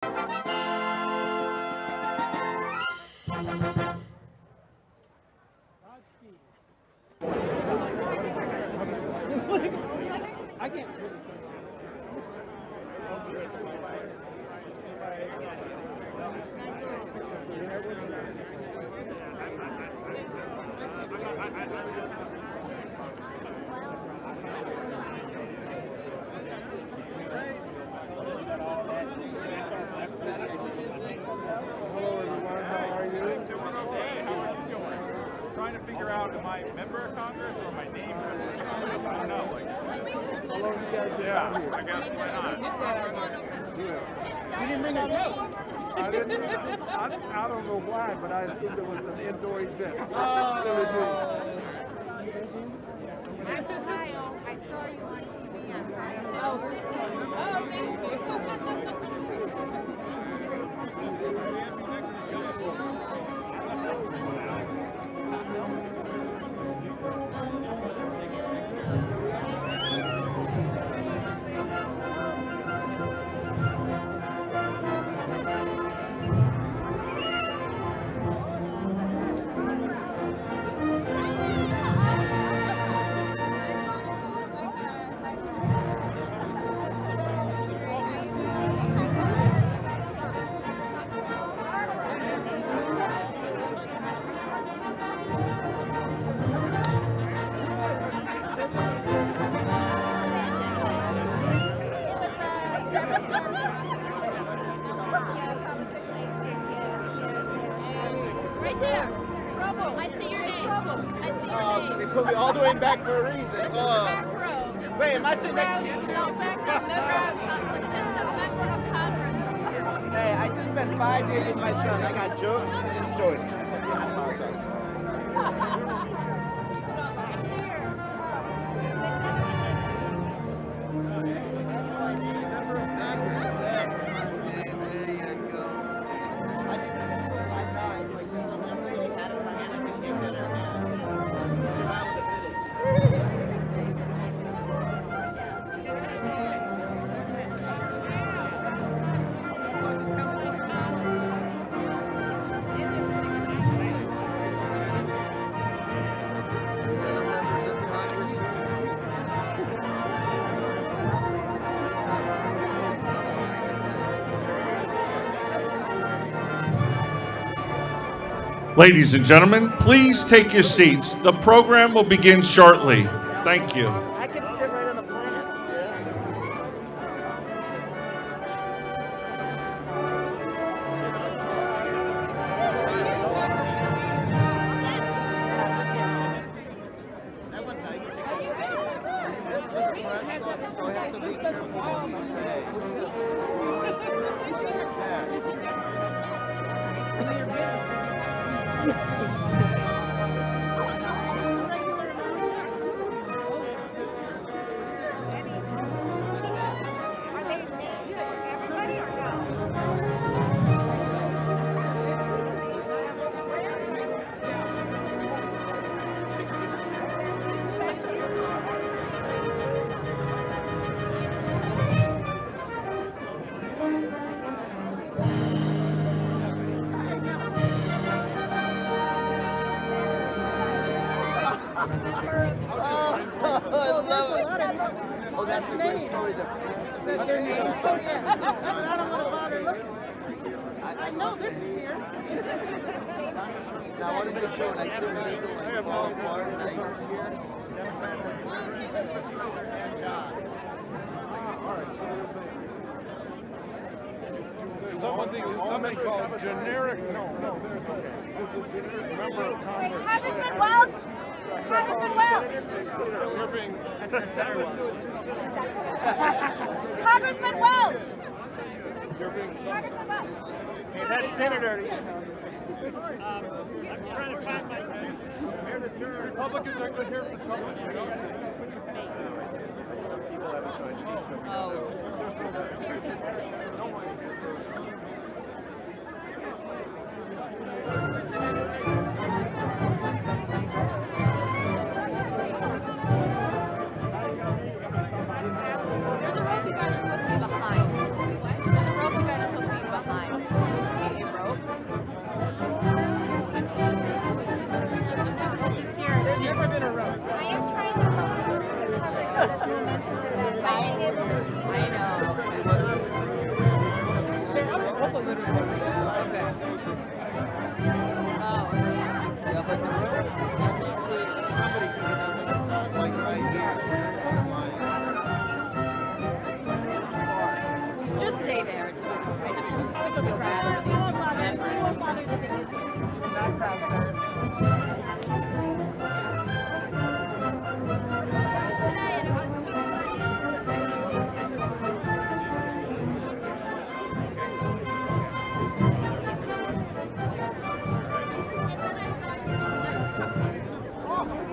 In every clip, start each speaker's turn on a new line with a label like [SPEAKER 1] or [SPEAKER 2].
[SPEAKER 1] I can't.
[SPEAKER 2] Trying to figure out, am I a member of Congress or my name? I don't know. How long you guys been out here? I guess why not?
[SPEAKER 1] You didn't bring that note.
[SPEAKER 3] I don't know why, but I assumed it was an indoor event.
[SPEAKER 4] I'm Ohio. I saw you on TV on Friday.
[SPEAKER 1] Oh, thank you.
[SPEAKER 5] Right there. Trouble. I see your name. Trouble. I see your name.
[SPEAKER 6] They put me all the way back for a reason. Wait, am I sitting next to you too?
[SPEAKER 5] No, just a member of Congress.
[SPEAKER 6] Hey, I just spent 5 days with my son. I got jokes and stories. I apologize. That's my name, member of Congress. That's my name. There you go. I just spent 5 times. Like, since I'm never really had it in my hand, I just gave it in her hand. Survival of the fittest.
[SPEAKER 7] Ladies and gentlemen, please take your seats. The program will begin shortly. Thank you.
[SPEAKER 6] I can sit right on the planet. That one's how you take it. Members of the press, so I have to be careful what you say. Oh, that's a great story. I know this is here. Now, I want to make sure when I sit with this, like, fall apart and I here.
[SPEAKER 3] Somebody called generic. No, there's a generic member of Congress.
[SPEAKER 4] Congressman Welch! Congressman Welch!
[SPEAKER 3] You're being
[SPEAKER 4] Congressman Welch!
[SPEAKER 3] You're being
[SPEAKER 4] Congressman Welch!
[SPEAKER 1] Hey, that's Senator.
[SPEAKER 2] I'm trying to find my seat. Republicans are good here for trouble.
[SPEAKER 6] People have assigned seats for
[SPEAKER 5] There's a rope you guys are supposed to be behind. There's a rope you guys are supposed to be behind.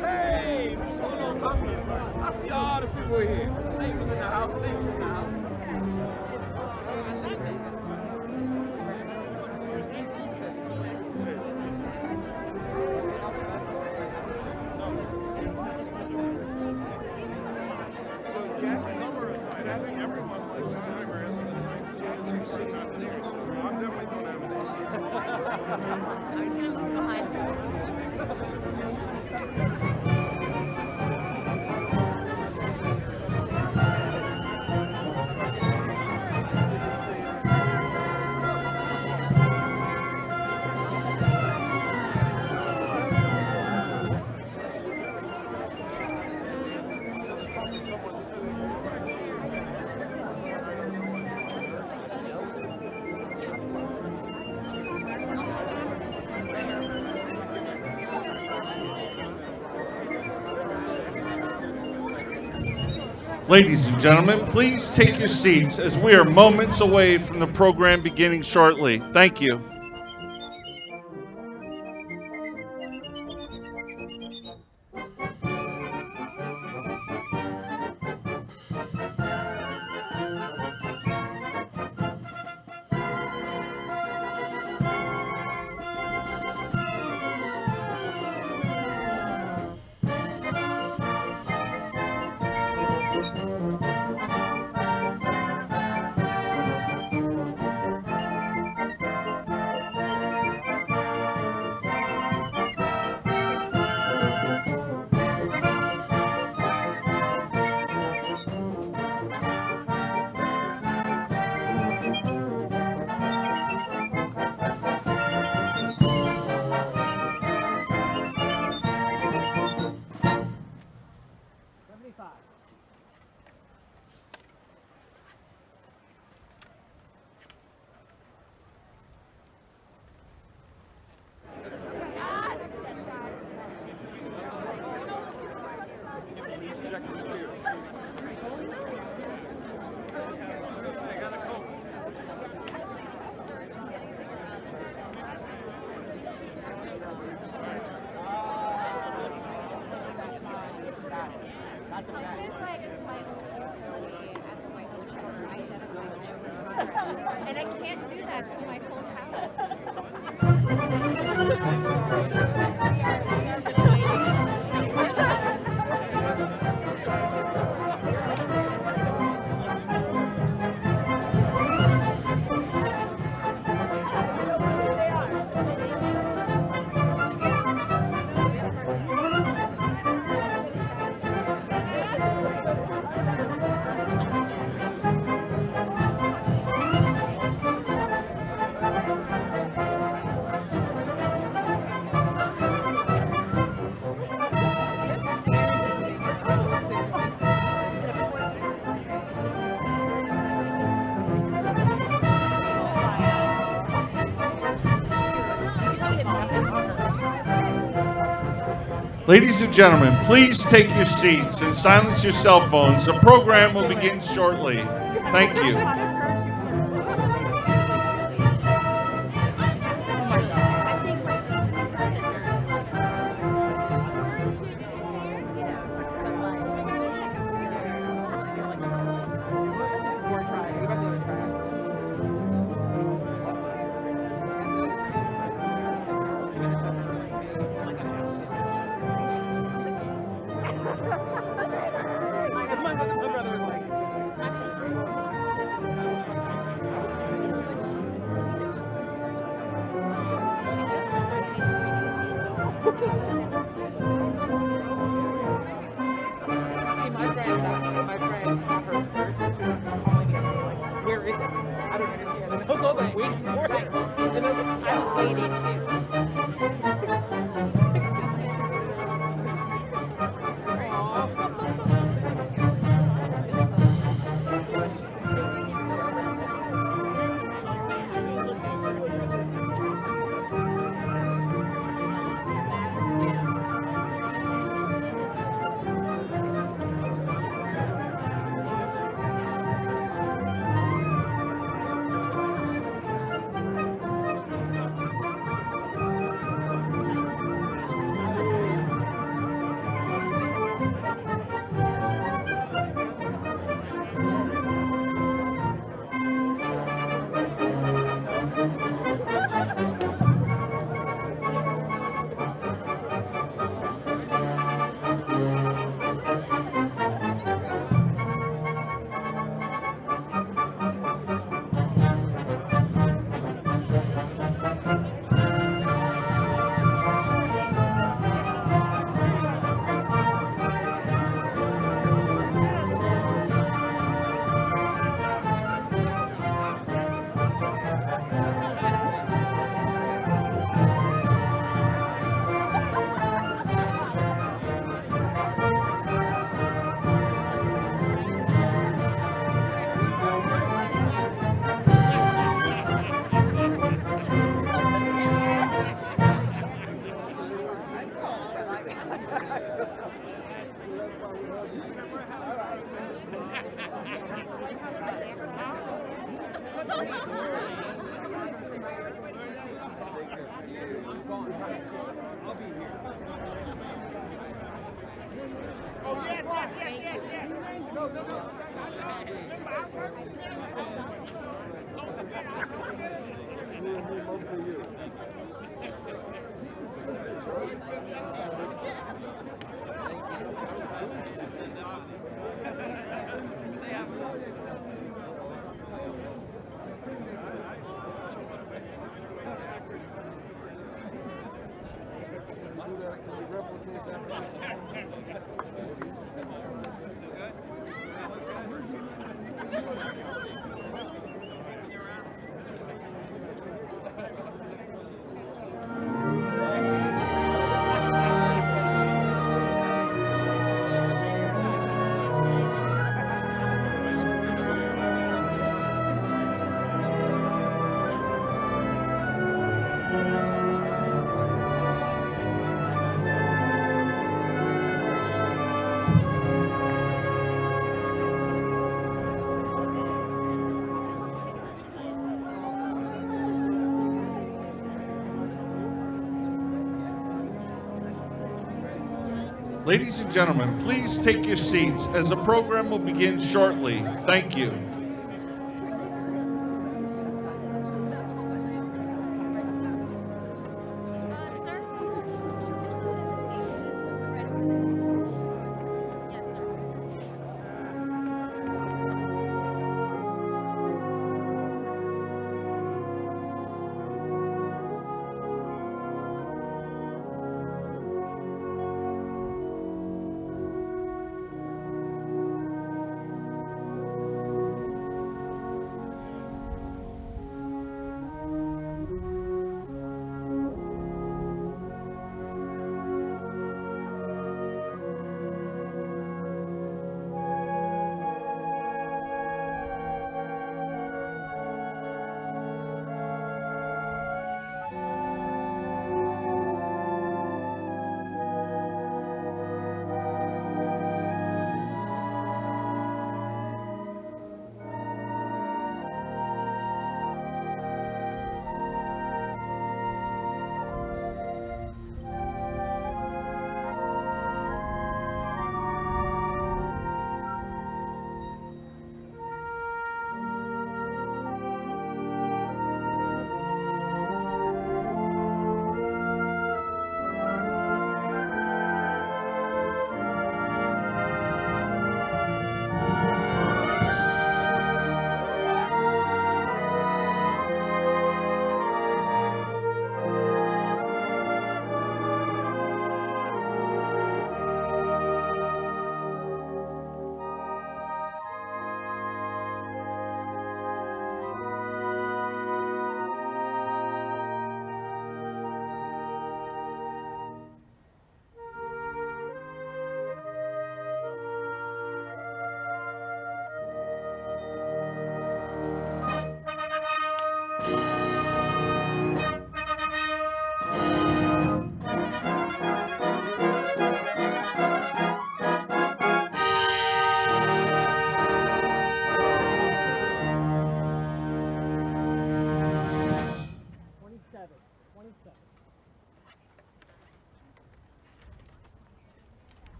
[SPEAKER 8] Hey, what's going on, Mama? I see all the people here. Thanks in the house. Thanks in the house.
[SPEAKER 3] So Jack, summer aside, I think everyone likes the timer as an assigned Jack's sitting on there. So I'm definitely going to have
[SPEAKER 7] Ladies and gentlemen, please take your seats as we are moments away from the program beginning shortly. Thank you.
[SPEAKER 5] And I can't do that to my whole
[SPEAKER 7] Ladies and gentlemen, please take your seats and silence your cell phones. The program will begin shortly. Thank you. Ladies and gentlemen, please take your seats as the program will begin shortly. Thank you.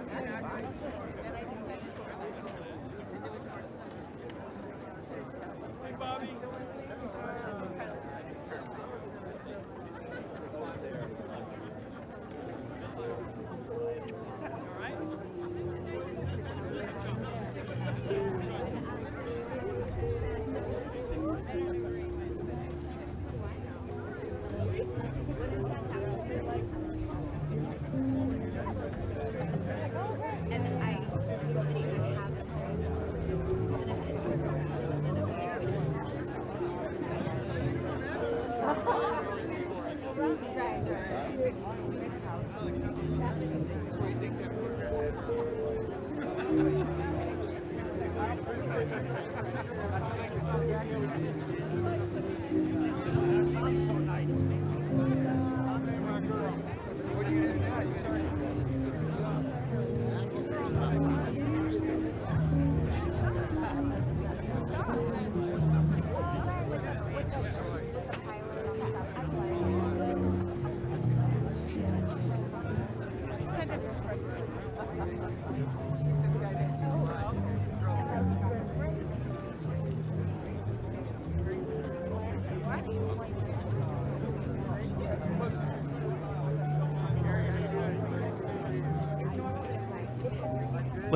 [SPEAKER 4] I got this.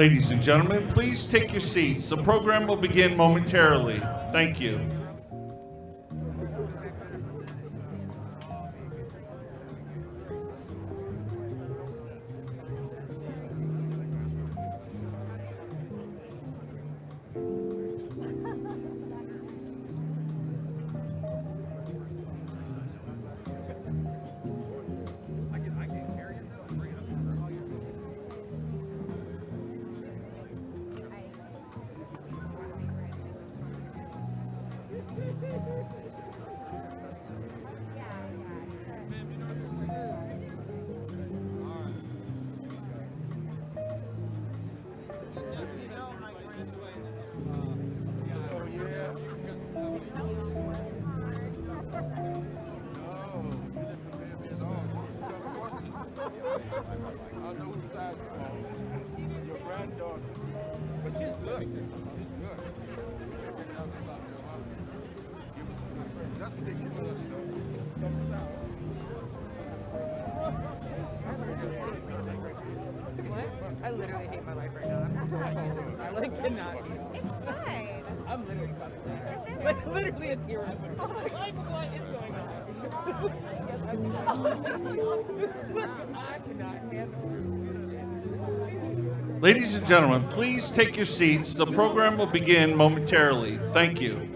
[SPEAKER 7] Ladies and gentlemen, please take your seats. The program will begin momentarily. Thank you.
[SPEAKER 3] I know what size your granddaughter, but she's good. She's good. That's what they give us,
[SPEAKER 9] I literally hate my life right now. I'm so cold. I like cannot.
[SPEAKER 4] It's fine.
[SPEAKER 9] I'm literally about to die. Like literally a tear. Like what is going on? I cannot handle it.
[SPEAKER 7] Ladies and gentlemen, please take your seats. The program will begin momentarily. Thank you.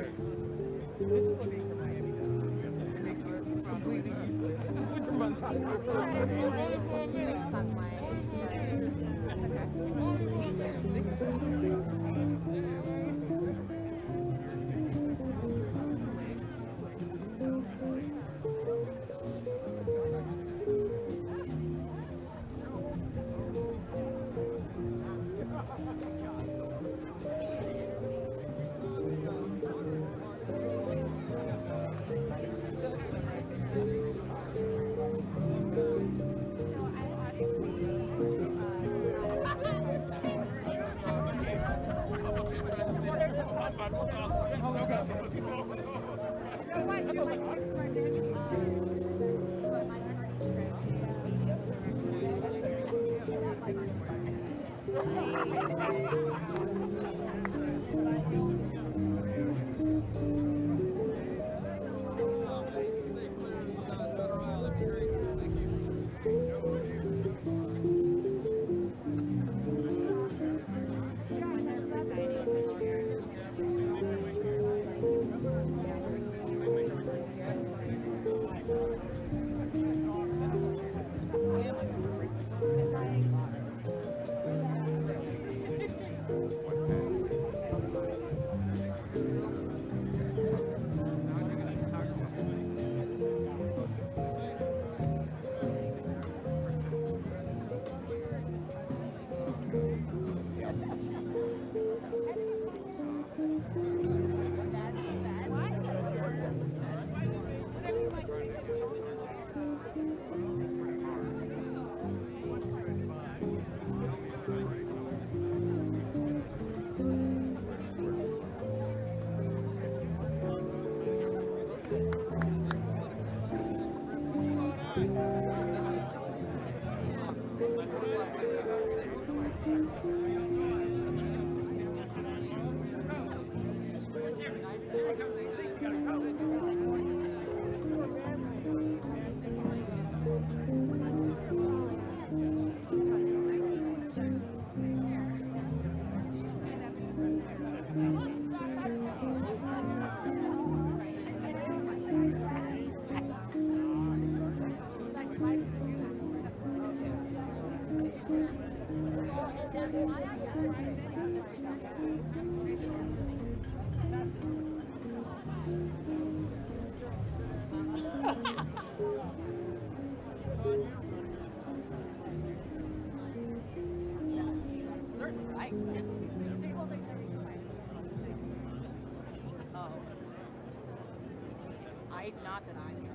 [SPEAKER 9] Not that I know.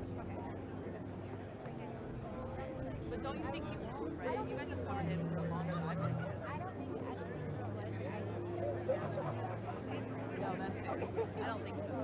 [SPEAKER 9] But don't you think you won't, right? You guys have gone ahead for longer than I've been here. No, that's fair. I don't think so.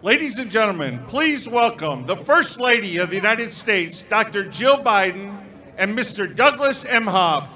[SPEAKER 7] Ladies and gentlemen, please welcome the First Lady of the United States, Dr. Jill Biden, and Mr. Douglas Emhoff.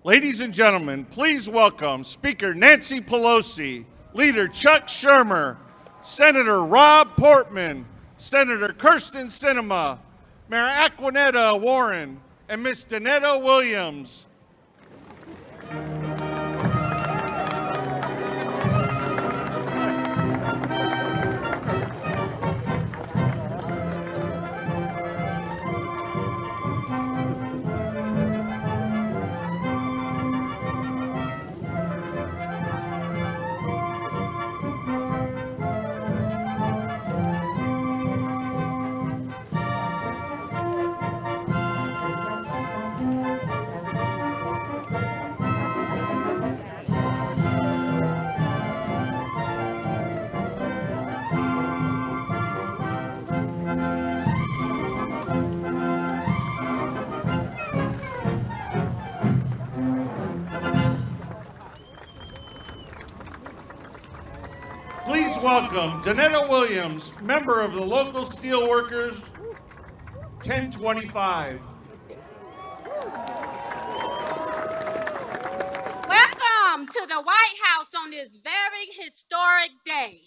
[SPEAKER 7] Ladies and gentlemen, please welcome Speaker Nancy Pelosi, Leader Chuck Schumer, Senator Rob Portman, Senator Kirsten Sinema, Mayor Aquanetta Warren, and Ms. Donetta Williams. Please welcome Donetta Williams, member of the local Steelworkers 1025.
[SPEAKER 10] Welcome to the White House on this very historic day.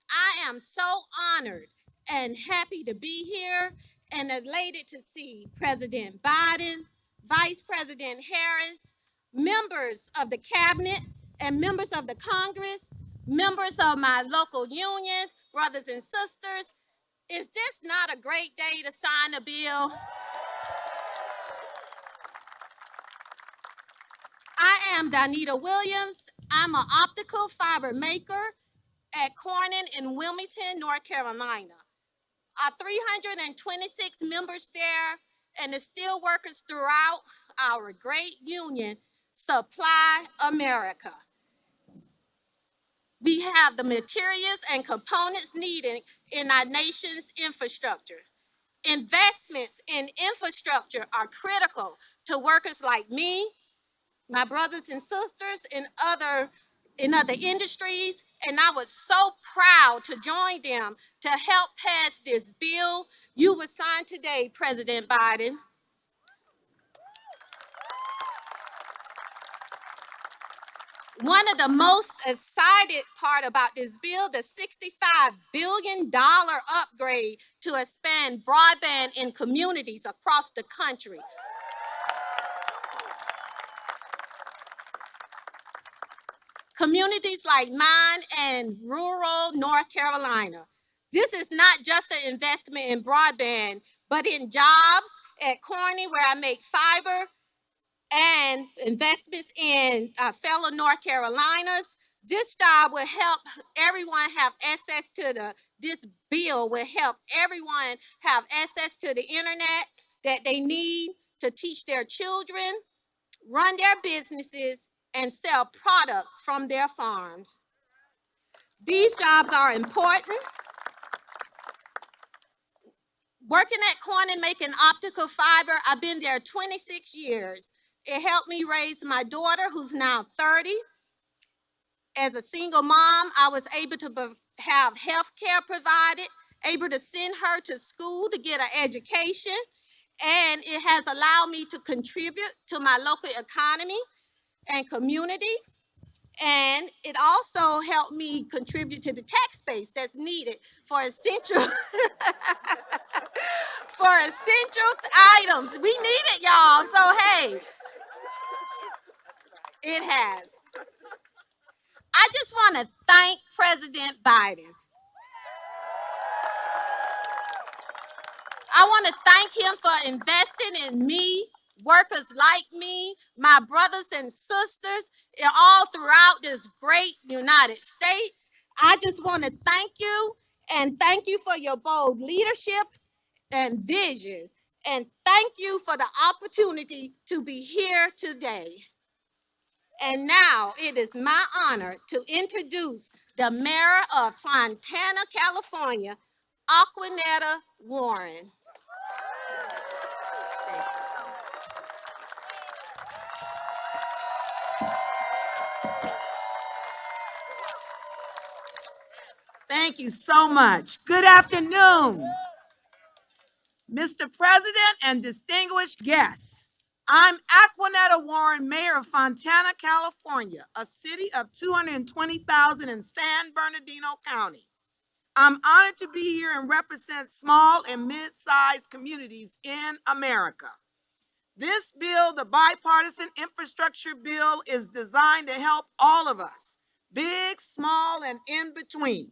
[SPEAKER 10] I am so honored and happy to be here and elated to see President Biden, Vice President Harris, members of the cabinet and members of the Congress, members of my local union, brothers and sisters. Is this not a great day to sign a bill? I am Donetta Williams. I'm an optical fiber maker at Corning in Wilmington, North Carolina. Our 326 members there and the steel workers throughout our great union supply America. We have the materials and components needed in our nation's infrastructure. Investments in infrastructure are critical to workers like me, my brothers and sisters, and other in other industries, and I was so proud to join them to help pass this bill you will sign today, President Biden. One of the most excited part about this bill, the $65 billion upgrade to expand broadband in communities across the country. Communities like mine and rural North Carolina. This is not just an investment in broadband, but in jobs at Corny, where I make fiber, and investments in fellow North Carolinas. This job will help everyone have access to this bill will help everyone have access to the internet that they need to teach their children, run their businesses, and sell products from their farms. These jobs are important. Working at Corning making optical fiber, I've been there 26 years. It helped me raise my daughter, who's now 30. As a single mom, I was able to have health care provided, able to send her to school to get an education, and it has allowed me to contribute to my local economy and community. And it also helped me contribute to the tax base that's needed for essential for essential items. We need it, y'all. So hey, it has. I just want to thank President Biden. I want to thank him for investing in me, workers like me, my brothers and sisters, all throughout this great United States. I just want to thank you, and thank you for your bold leadership and vision. And thank you for the opportunity to be here today. And now it is my honor to introduce the mayor of Fontana, California, Aquanetta Warren.
[SPEAKER 11] Thank you so much. Good afternoon, Mr. President and distinguished guests. I'm Aquanetta Warren, Mayor of Fontana, California, a city of 220,000 in San Bernardino County. I'm honored to be here and represent small and mid-sized communities in America. This bill, the Bipartisan Infrastructure Bill, is designed to help all of us, big, small, and in between.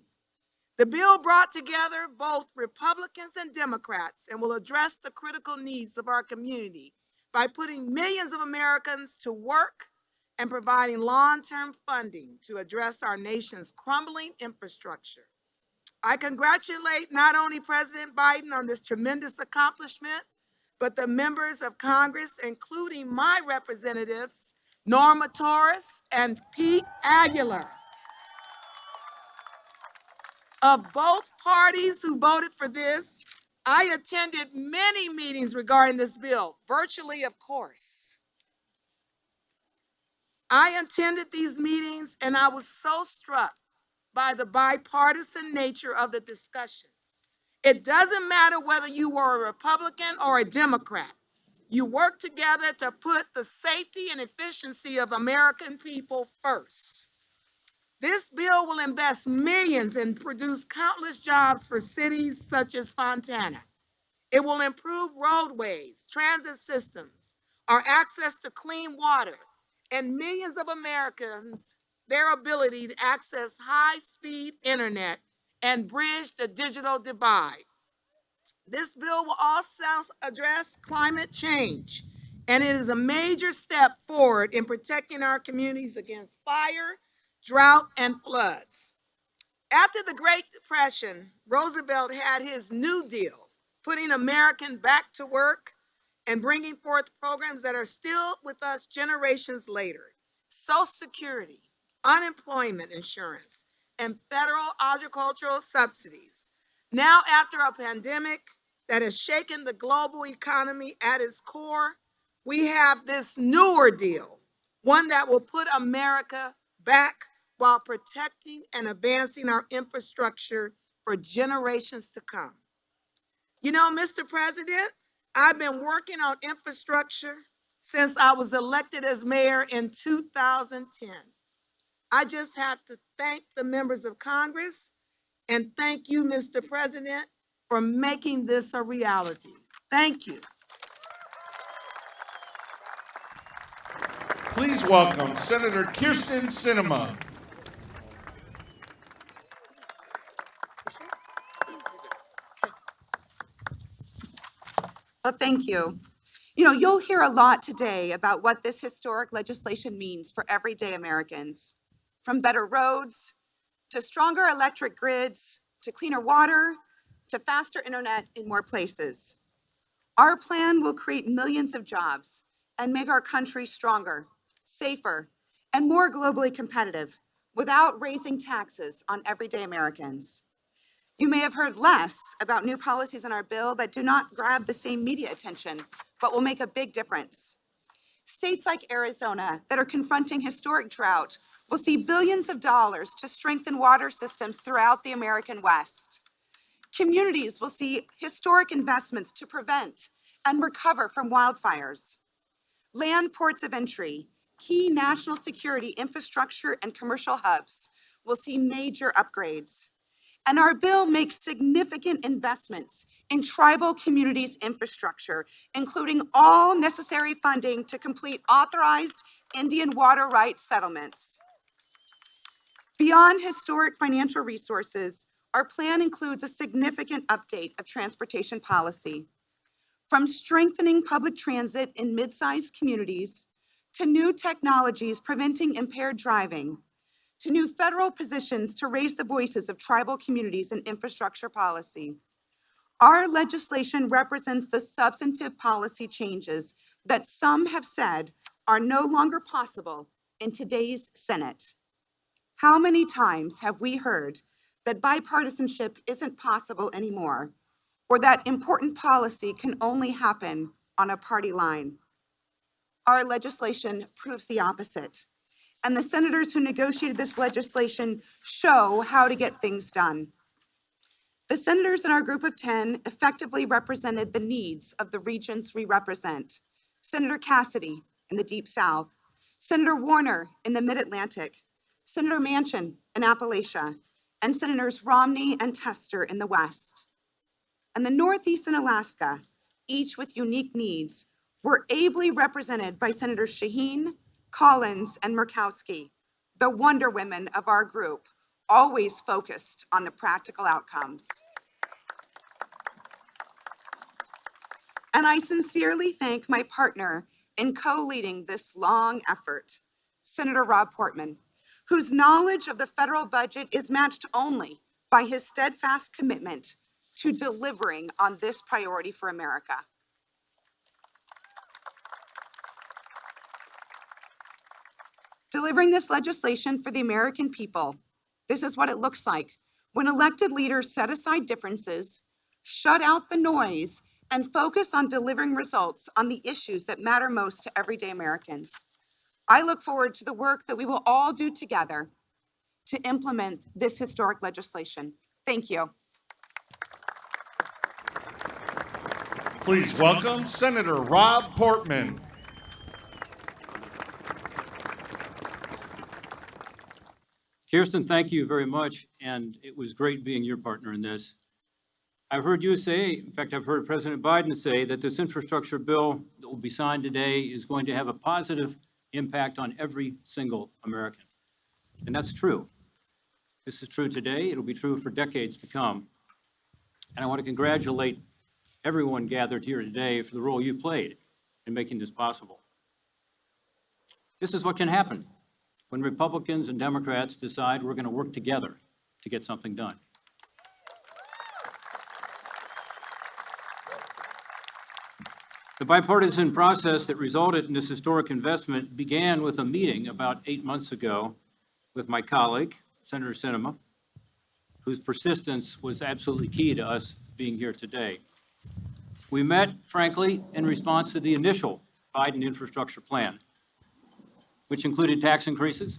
[SPEAKER 11] The bill brought together both Republicans and Democrats and will address the critical needs of our community by putting millions of Americans to work and providing long-term funding to address our nation's crumbling infrastructure. I congratulate not only President Biden on this tremendous accomplishment, but the members of Congress, including my representatives, Norma Torres and Pete Aguilar, of both parties who voted for this. I attended many meetings regarding this bill, virtually, of course. I attended these meetings and I was so struck by the bipartisan nature of the discussions. It doesn't matter whether you were a Republican or a Democrat. You work together to put the safety and efficiency of American people first. This bill will invest millions and produce countless jobs for cities such as Fontana. It will improve roadways, transit systems, our access to clean water, and millions of Americans their ability to access high-speed internet and bridge the digital divide. This bill will also address climate change, and it is a major step forward in protecting our communities against fire, drought, and floods. After the Great Depression, Roosevelt had his New Deal, putting Americans back to work and bringing forth programs that are still with us generations later. Social Security, unemployment insurance, and federal agricultural subsidies. Now, after a pandemic that has shaken the global economy at its core, we have this newer deal, one that will put America back while protecting and advancing our infrastructure for generations to come. You know, Mr. President, I've been working on infrastructure since I was elected as mayor in 2010. I just have to thank the members of Congress and thank you, Mr. President, for making this a reality. Thank you.
[SPEAKER 7] Please welcome Senator Kyrsten Sinema.
[SPEAKER 12] Well, thank you. You know, you'll hear a lot today about what this historic legislation means for everyday Americans, from better roads, to stronger electric grids, to cleaner water, to faster internet in more places. Our plan will create millions of jobs and make our country stronger, safer, and more globally competitive without raising taxes on everyday Americans. You may have heard less about new policies in our bill that do not grab the same media attention, but will make a big difference. States like Arizona that are confronting historic drought will see billions of dollars to strengthen water systems throughout the American West. Communities will see historic investments to prevent and recover from wildfires. Land ports of entry, key national security infrastructure and commercial hubs will see major upgrades. And our bill makes significant investments in tribal communities' infrastructure, including all necessary funding to complete authorized Indian water rights settlements. Beyond historic financial resources, our plan includes a significant update of transportation policy. From strengthening public transit in mid-sized communities, to new technologies preventing impaired driving, to new federal positions to raise the voices of tribal communities in infrastructure policy. Our legislation represents the substantive policy changes that some have said are no longer possible in today's Senate. How many times have we heard that bipartisanship isn't possible anymore, or that important policy can only happen on a party line? Our legislation proves the opposite. And the senators who negotiated this legislation show how to get things done. The senators in our group of 10 effectively represented the needs of the regions we represent. Senator Cassidy in the Deep South, Senator Warner in the Mid-Atlantic, Senator Manchin in Appalachia, and Senators Romney and Tester in the West. And the Northeast and Alaska, each with unique needs, were ably represented by Senators Shaheen, Collins, and Murkowski, the wonder women of our group, always focused on the practical outcomes. And I sincerely thank my partner in co-leading this long effort, Senator Rob Portman, whose knowledge of the federal budget is matched only by his steadfast commitment to delivering on this priority for America. Delivering this legislation for the American people, this is what it looks like when elected leaders set aside differences, shut out the noise, and focus on delivering results on the issues that matter most to everyday Americans. I look forward to the work that we will all do together to implement this historic legislation. Thank you.
[SPEAKER 7] Please welcome Senator Rob Portman.
[SPEAKER 13] Kyrsten, thank you very much, and it was great being your partner in this. I've heard you say, in fact, I've heard President Biden say that this infrastructure bill that will be signed today is going to have a positive impact on every single American. And that's true. This is true today. It'll be true for decades to come. And I want to congratulate everyone gathered here today for the role you played in making this possible. This is what can happen when Republicans and Democrats decide we're going to work together to get something done. The bipartisan process that resulted in this historic investment began with a meeting about 8 months ago with my colleague, Senator Sinema, whose persistence was absolutely key to us being here today. We met, frankly, in response to the initial Biden infrastructure plan, which included tax increases,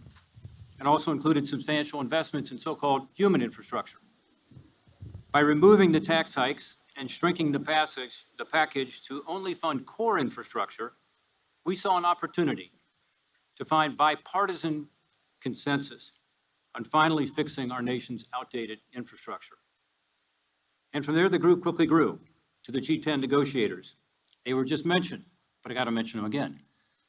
[SPEAKER 13] and also included substantial investments in so-called human infrastructure. By removing the tax hikes and shrinking the package to only fund core infrastructure, we saw an opportunity to find bipartisan consensus on finally fixing our nation's outdated infrastructure. And from there, the group quickly grew to the G10 negotiators. They were just mentioned, but I got to mention them again.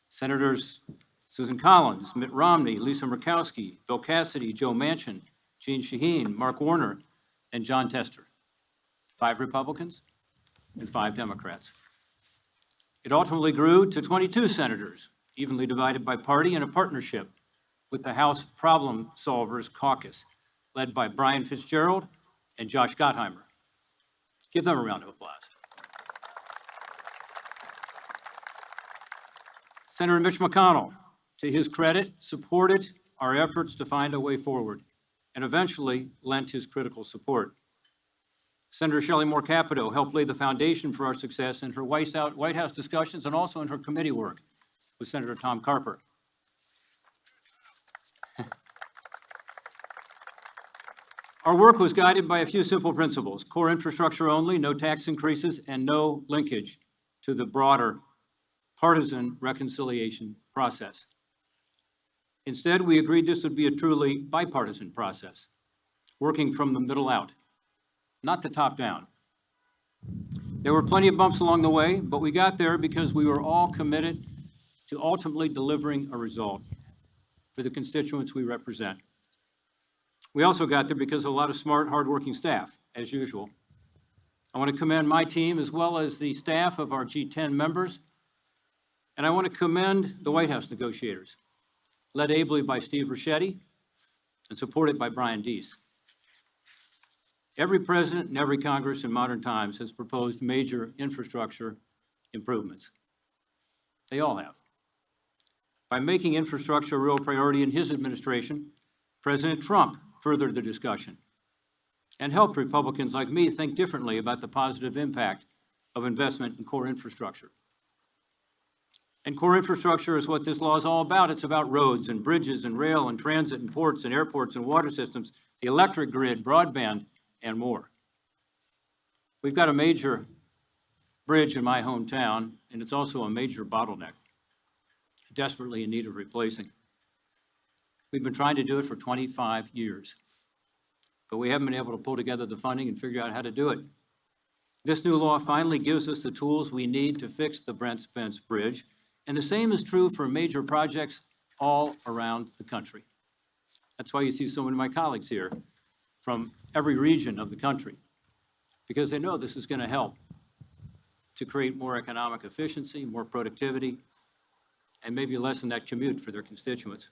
[SPEAKER 13] Senators Susan Collins, Mitt Romney, Lisa Murkowski, Bill Cassidy, Joe Manchin, Jeanne Shaheen, Mark Warner, and John Tester. 5 Republicans and 5 Democrats. It ultimately grew to 22 senators, evenly divided by party, in a partnership with the House Problem Solvers Caucus, led by Brian Fitzgerald and Josh Gottheimer. Give them a round of applause. Senator Mitch McConnell, to his credit, supported our efforts to find a way forward and eventually lent his critical support. Senator Shelley Moore Capito helped lay the foundation for our success in her White House discussions and also in her committee work with Senator Tom Carper. Our work was guided by a few simple principles: core infrastructure only, no tax increases, and no linkage to the broader partisan reconciliation process. Instead, we agreed this would be a truly bipartisan process, working from the middle out, not the top down. There were plenty of bumps along the way, but we got there because we were all committed to ultimately delivering a result for the constituents we represent. We also got there because of a lot of smart, hardworking staff, as usual. I want to commend my team as well as the staff of our G10 members, and I want to commend the White House negotiators, led ably by Steve Ricchetti and supported by Brian Deese. Every president and every Congress in modern times has proposed major infrastructure improvements. They all have. By making infrastructure a real priority in his administration, President Trump furthered the discussion and helped Republicans like me think differently about the positive impact of investment in core infrastructure. And core infrastructure is what this law is all about. It's about roads and bridges and rail and transit and ports and airports and water systems, the electric grid, broadband, and more. We've got a major bridge in my hometown, and it's also a major bottleneck, desperately in need of replacing. We've been trying to do it for 25 years, but we haven't been able to pull together the funding and figure out how to do it. This new law finally gives us the tools we need to fix the Brent Spence Bridge, and the same is true for major projects all around the country. That's why you see so many of my colleagues here from every region of the country, because they know this is going to help to create more economic efficiency, more productivity, and maybe lessen that commute for their constituents.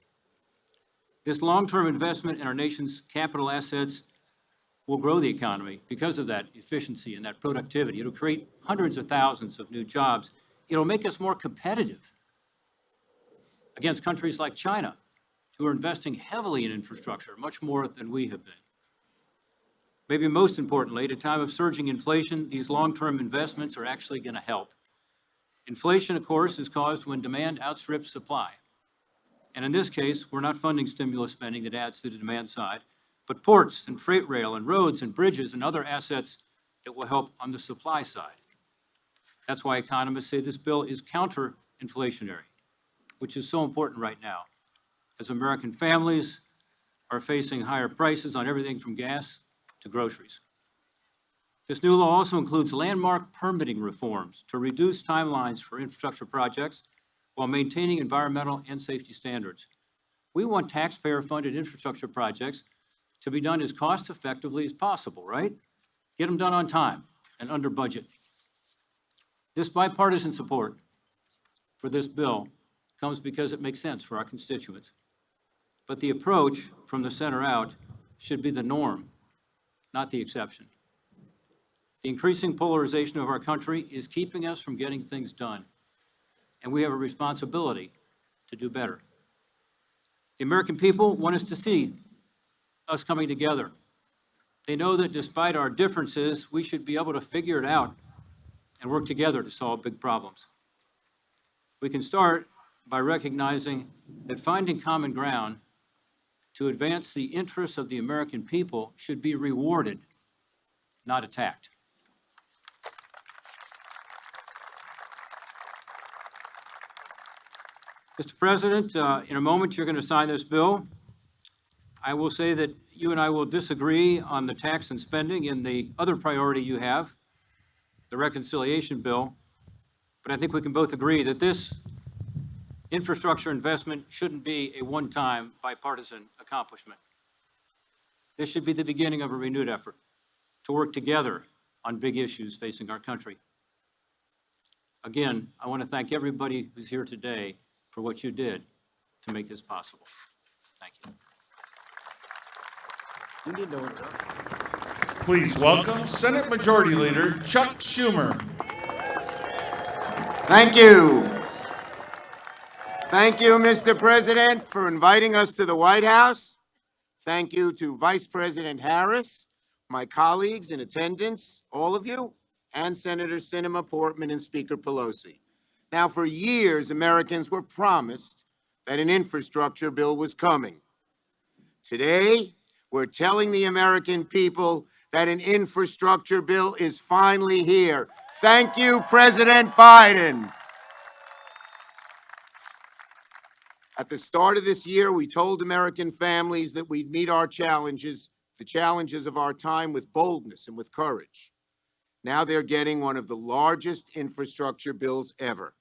[SPEAKER 13] This long-term investment in our nation's capital assets will grow the economy because of that efficiency and that productivity. It'll create hundreds of thousands of new jobs. It'll make us more competitive against countries like China, who are investing heavily in infrastructure, much more than we have been. Maybe most importantly, at a time of surging inflation, these long-term investments are actually going to help. Inflation, of course, is caused when demand outstrips supply. And in this case, we're not funding stimulus spending that adds to the demand side, but ports and freight rail and roads and bridges and other assets that will help on the supply side. That's why economists say this bill is counter-inflationary, which is so important right now, as American families are facing higher prices on everything from gas to groceries. This new law also includes landmark permitting reforms to reduce timelines for infrastructure projects while maintaining environmental and safety standards. We want taxpayer-funded infrastructure projects to be done as cost-effectively as possible, right? Get them done on time and under budget. This bipartisan support for this bill comes because it makes sense for our constituents. But the approach from the center out should be the norm, not the exception. The increasing polarization of our country is keeping us from getting things done, and we have a responsibility to do better. The American people want us to see us coming together. They know that despite our differences, we should be able to figure it out and work together to solve big problems. We can start by recognizing that finding common ground to advance the interests of the American people should be rewarded, not attacked. Mr. President, in a moment, you're going to sign this bill. I will say that you and I will disagree on the tax and spending in the other priority you have, the reconciliation bill, but I think we can both agree that this infrastructure investment shouldn't be a one-time bipartisan accomplishment. This should be the beginning of a renewed effort to work together on big issues facing our country. Again, I want to thank everybody who's here today for what you did to make this possible. Thank you. We need no interruption.
[SPEAKER 7] Please welcome Senate Majority Leader Chuck Schumer.
[SPEAKER 14] Thank you. Thank you, Mr. President, for inviting us to the White House. Thank you to Vice President Harris, my colleagues in attendance, all of you, and Senator Sinema, Portman, and Speaker Pelosi. Now, for years, Americans were promised that an infrastructure bill was coming. Today, we're telling the American people that an infrastructure bill is finally here. Thank you, President Biden. At the start of this year, we told American families that we'd meet our challenges, the challenges of our time, with boldness and with courage. Now they're getting one of the largest infrastructure bills ever.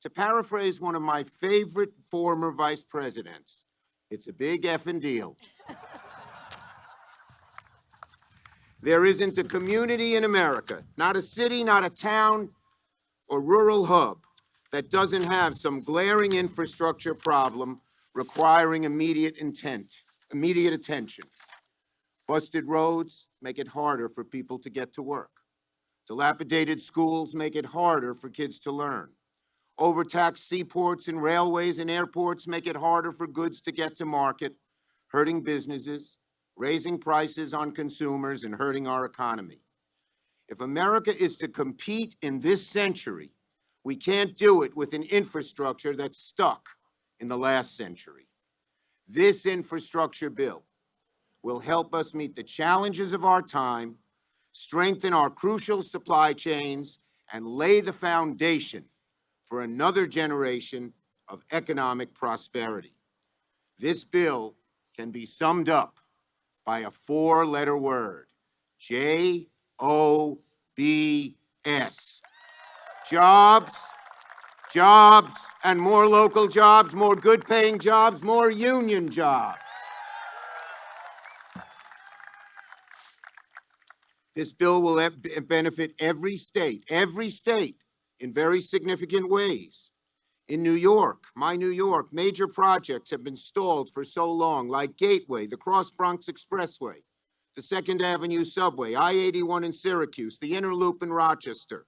[SPEAKER 14] To paraphrase one of my favorite former vice presidents, it's a big effing deal. There isn't a community in America, not a city, not a town or rural hub, that doesn't have some glaring infrastructure problem requiring immediate attention. Busted roads make it harder for people to get to work. Dilapidated schools make it harder for kids to learn. Overtaxed seaports and railways and airports make it harder for goods to get to market, hurting businesses, raising prices on consumers, and hurting our economy. If America is to compete in this century, we can't do it with an infrastructure that's stuck in the last century. This infrastructure bill will help us meet the challenges of our time, strengthen our crucial supply chains, and lay the foundation for another generation of economic prosperity. This bill can be summed up by a four-letter word: J-O-B-S. Jobs, jobs, and more local jobs, more good-paying jobs, more union jobs. This bill will benefit every state, in very significant ways. In New York, my New York, major projects have been stalled for so long, like Gateway, the Cross Bronx Expressway, the 2nd Avenue Subway, I-81 in Syracuse, the Inner Loop in Rochester,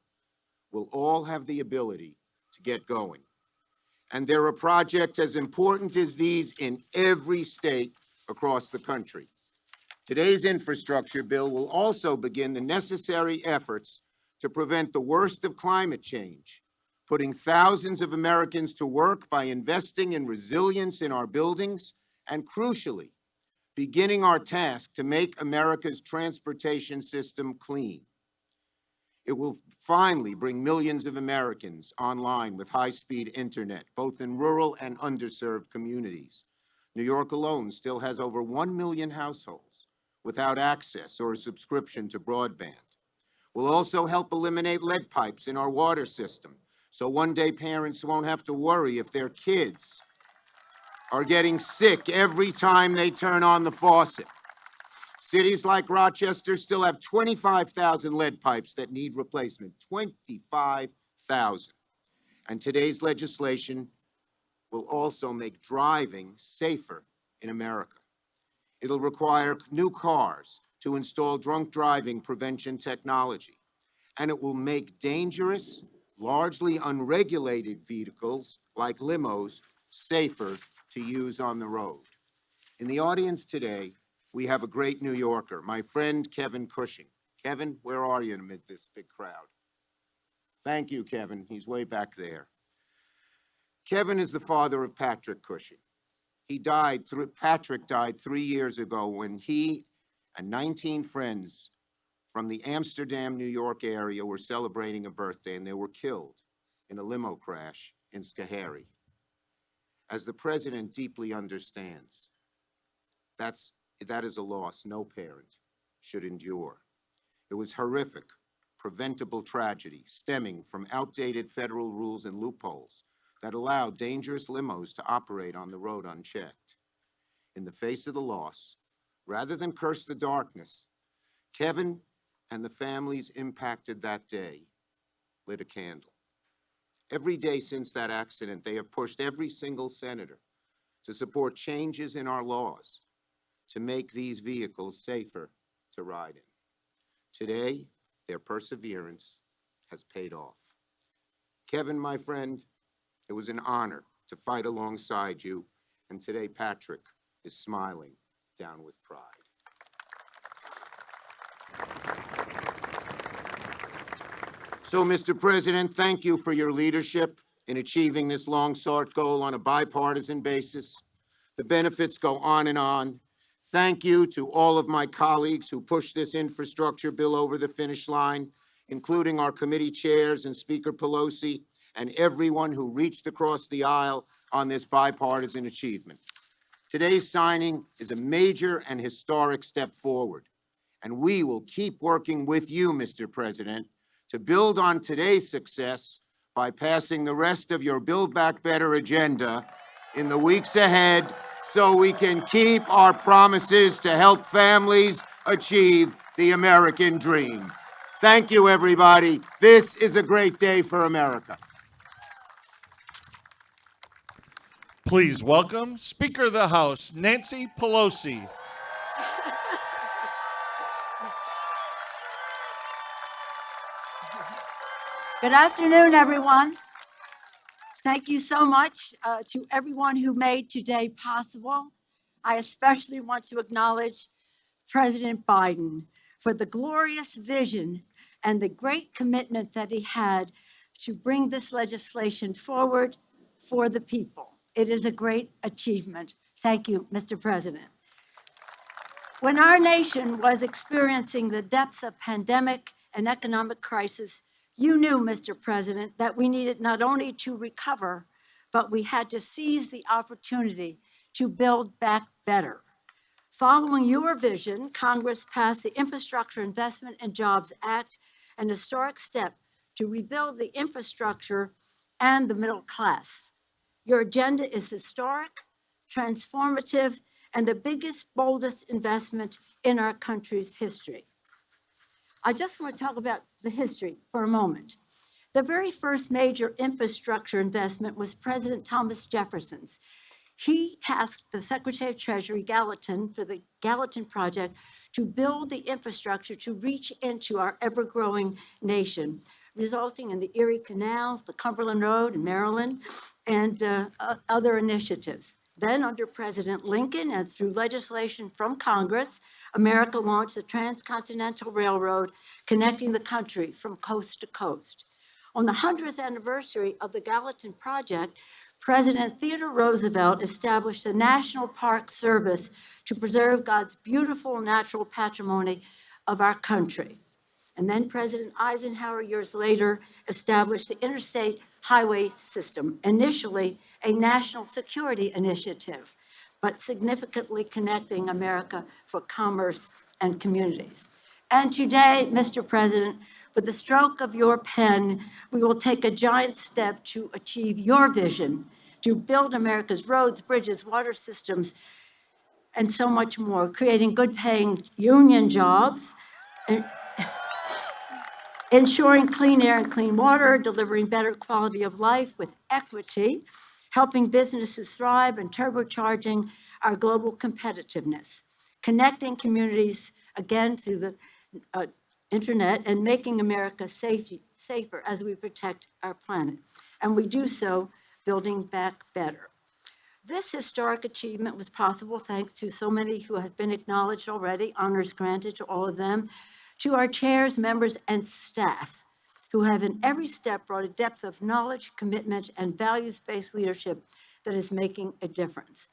[SPEAKER 14] will all have the ability to get going. And there are projects as important as these in every state across the country. Today's infrastructure bill will also begin the necessary efforts to prevent the worst of climate change, putting thousands of Americans to work by investing in resilience in our buildings, and crucially, beginning our task to make America's transportation system clean. It will finally bring millions of Americans online with high-speed internet, both in rural and underserved communities. New York alone still has over 1 million households without access or a subscription to broadband. We'll also help eliminate lead pipes in our water system, so one day parents won't have to worry if their kids are getting sick every time they turn on the faucet. Cities like Rochester still have 25,000 lead pipes that need replacement, 25,000. And today's legislation will also make driving safer in America. It'll require new cars to install drunk driving prevention technology, and it will make dangerous, largely unregulated vehicles like limos safer to use on the road. In the audience today, we have a great New Yorker, my friend Kevin Cushing. Kevin, where are you amid this big crowd? Thank you, Kevin. He's way back there. Kevin is the father of Patrick Cushing. Patrick died 3 years ago when he and 19 friends from the Amsterdam, New York area were celebrating a birthday, and they were killed in a limo crash in Schoharie. As the president deeply understands, that is a loss no parent should endure. It was horrific, preventable tragedy stemming from outdated federal rules and loopholes that allowed dangerous limos to operate on the road unchecked. In the face of the loss, rather than curse the darkness, Kevin and the families impacted that day lit a candle. Every day since that accident, they have pushed every single senator to support changes in our laws to make these vehicles safer to ride in. Today, their perseverance has paid off. Kevin, my friend, it was an honor to fight alongside you, and today Patrick is smiling down with pride. So, Mr. President, thank you for your leadership in achieving this long-sought goal on a bipartisan basis. The benefits go on and on. Thank you to all of my colleagues who pushed this infrastructure bill over the finish line, including our committee chairs and Speaker Pelosi, and everyone who reached across the aisle on this bipartisan achievement. Today's signing is a major and historic step forward, and we will keep working with you, Mr. President, to build on today's success by passing the rest of your Build Back Better agenda in the weeks ahead so we can keep our promises to help families achieve the American dream. Thank you, everybody. This is a great day for America.
[SPEAKER 7] Please welcome Speaker of the House, Nancy Pelosi.
[SPEAKER 15] Good afternoon, everyone. Thank you so much to everyone who made today possible. I especially want to acknowledge President Biden for the glorious vision and the great commitment that he had to bring this legislation forward for the people. It is a great achievement. Thank you, Mr. President. When our nation was experiencing the depths of pandemic and economic crisis, you knew, Mr. President, that we needed not only to recover, but we had to seize the opportunity to build back better. Following your vision, Congress passed the Infrastructure Investment and Jobs Act, an historic step to rebuild the infrastructure and the middle class. Your agenda is historic, transformative, and the biggest, boldest investment in our country's history. I just want to talk about the history for a moment. The very first major infrastructure investment was President Thomas Jefferson's. He tasked the Secretary of Treasury, Gallatin, for the Gallatin Project to build the infrastructure to reach into our ever-growing nation, resulting in the Erie Canal, the Cumberland Road in Maryland, and other initiatives. Then, under President Lincoln and through legislation from Congress, America launched the Transcontinental Railroad, connecting the country from coast to coast. On the 100th anniversary of the Gallatin Project, President Theodore Roosevelt established the National Park Service to preserve God's beautiful natural patrimony of our country. And then President Eisenhower, years later, established the Interstate Highway System, initially a national security initiative, but significantly connecting America for commerce and communities. And today, Mr. President, with the stroke of your pen, we will take a giant step to achieve your vision, to build America's roads, bridges, water systems, and so much more, creating good-paying union jobs, ensuring clean air and clean water, delivering better quality of life with equity, helping businesses thrive, and turbocharging our global competitiveness, connecting communities, again, through the internet, and making America safer as we protect our planet. And we do so building back better. This historic achievement was possible thanks to so many who have been acknowledged already, honors granted to all of them, to our chairs, members, and staff, who have in every step brought a depth of knowledge, commitment, and values-based leadership that is making a difference.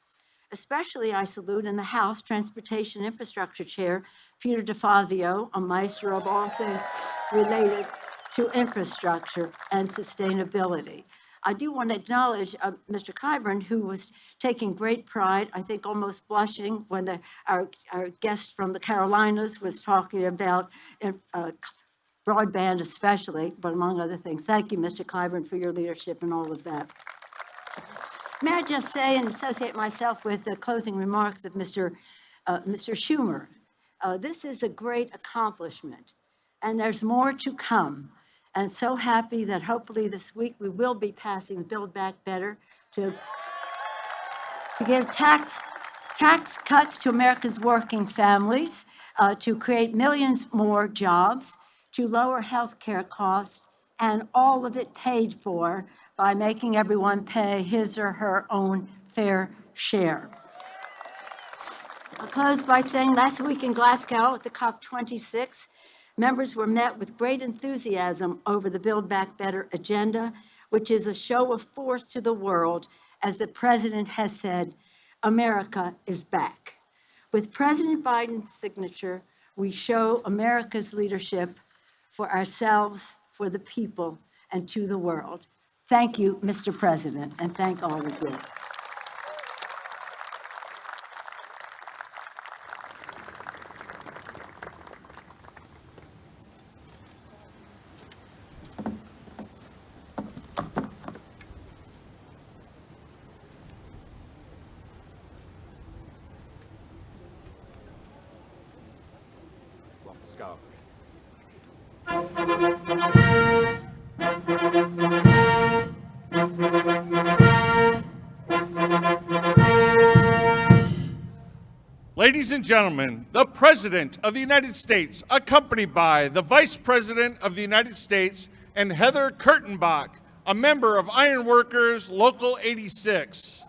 [SPEAKER 15] Especially I salute in the House Transportation Infrastructure Chair, Peter DeFazio, a maestro of all things related to infrastructure and sustainability. I do want to acknowledge Mr. Clyburn, who was taking great pride, I think almost blushing, when our guest from the Carolinas was talking about broadband especially, but among other things. Thank you, Mr. Clyburn, for your leadership and all of that. May I just say and associate myself with the closing remarks of Mr. Schumer. This is a great accomplishment, and there's more to come. And so happy that hopefully this week we will be passing Build Back Better to give tax cuts to America's working families, to create millions more jobs, to lower health care costs, and all of it paid for by making everyone pay his or her own fair share. I'll close by saying last week in Glasgow at the COP26, members were met with great enthusiasm over the Build Back Better agenda, which is a show of force to the world. As the president has said, America is back. With President Biden's signature, we show America's leadership for ourselves, for the people, and to the world. Thank you, Mr. President, and thank all of you.
[SPEAKER 2] Let's go.
[SPEAKER 7] Ladies and gentlemen, the President of the United States, accompanied by the Vice President of the United States and Heather Kurtenbach, a member of Ironworkers Local 86.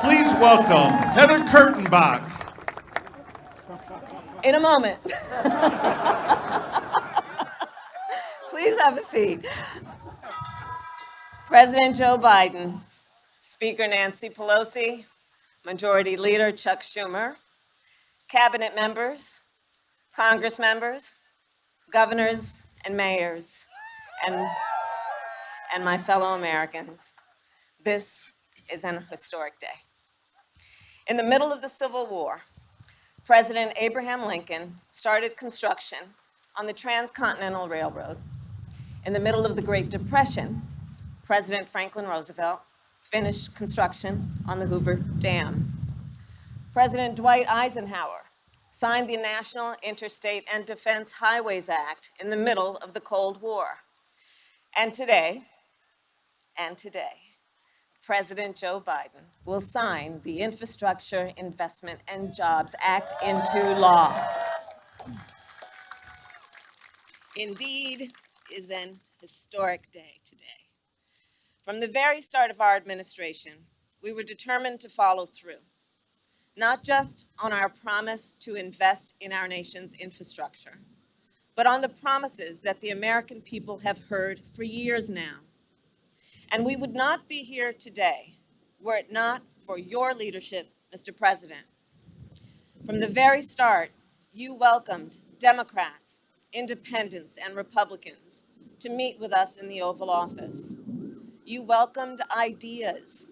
[SPEAKER 7] Please welcome Heather Kurtenbach.
[SPEAKER 16] In a moment. Please have a seat. President Joe Biden, Speaker Nancy Pelosi, Majority Leader Chuck Schumer, Cabinet members, Congress members, governors and mayors, and my fellow Americans. This is an historic day. In the middle of the Civil War, President Abraham Lincoln started construction on the Transcontinental Railroad. In the middle of the Great Depression, President Franklin Roosevelt finished construction on the Hoover Dam. President Dwight Eisenhower signed the National Interstate and Defense Highways Act in the middle of the Cold War. And today, President Joe Biden will sign the Infrastructure Investment and Jobs Act into law. Indeed, is an historic day today. From the very start of our administration, we were determined to follow through, not just on our promise to invest in our nation's infrastructure, but on the promises that the American people have heard for years now. And we would not be here today were it not for your leadership, Mr. President. From the very start, you welcomed Democrats, independents, and Republicans to meet with us in the Oval Office. You welcomed ideas.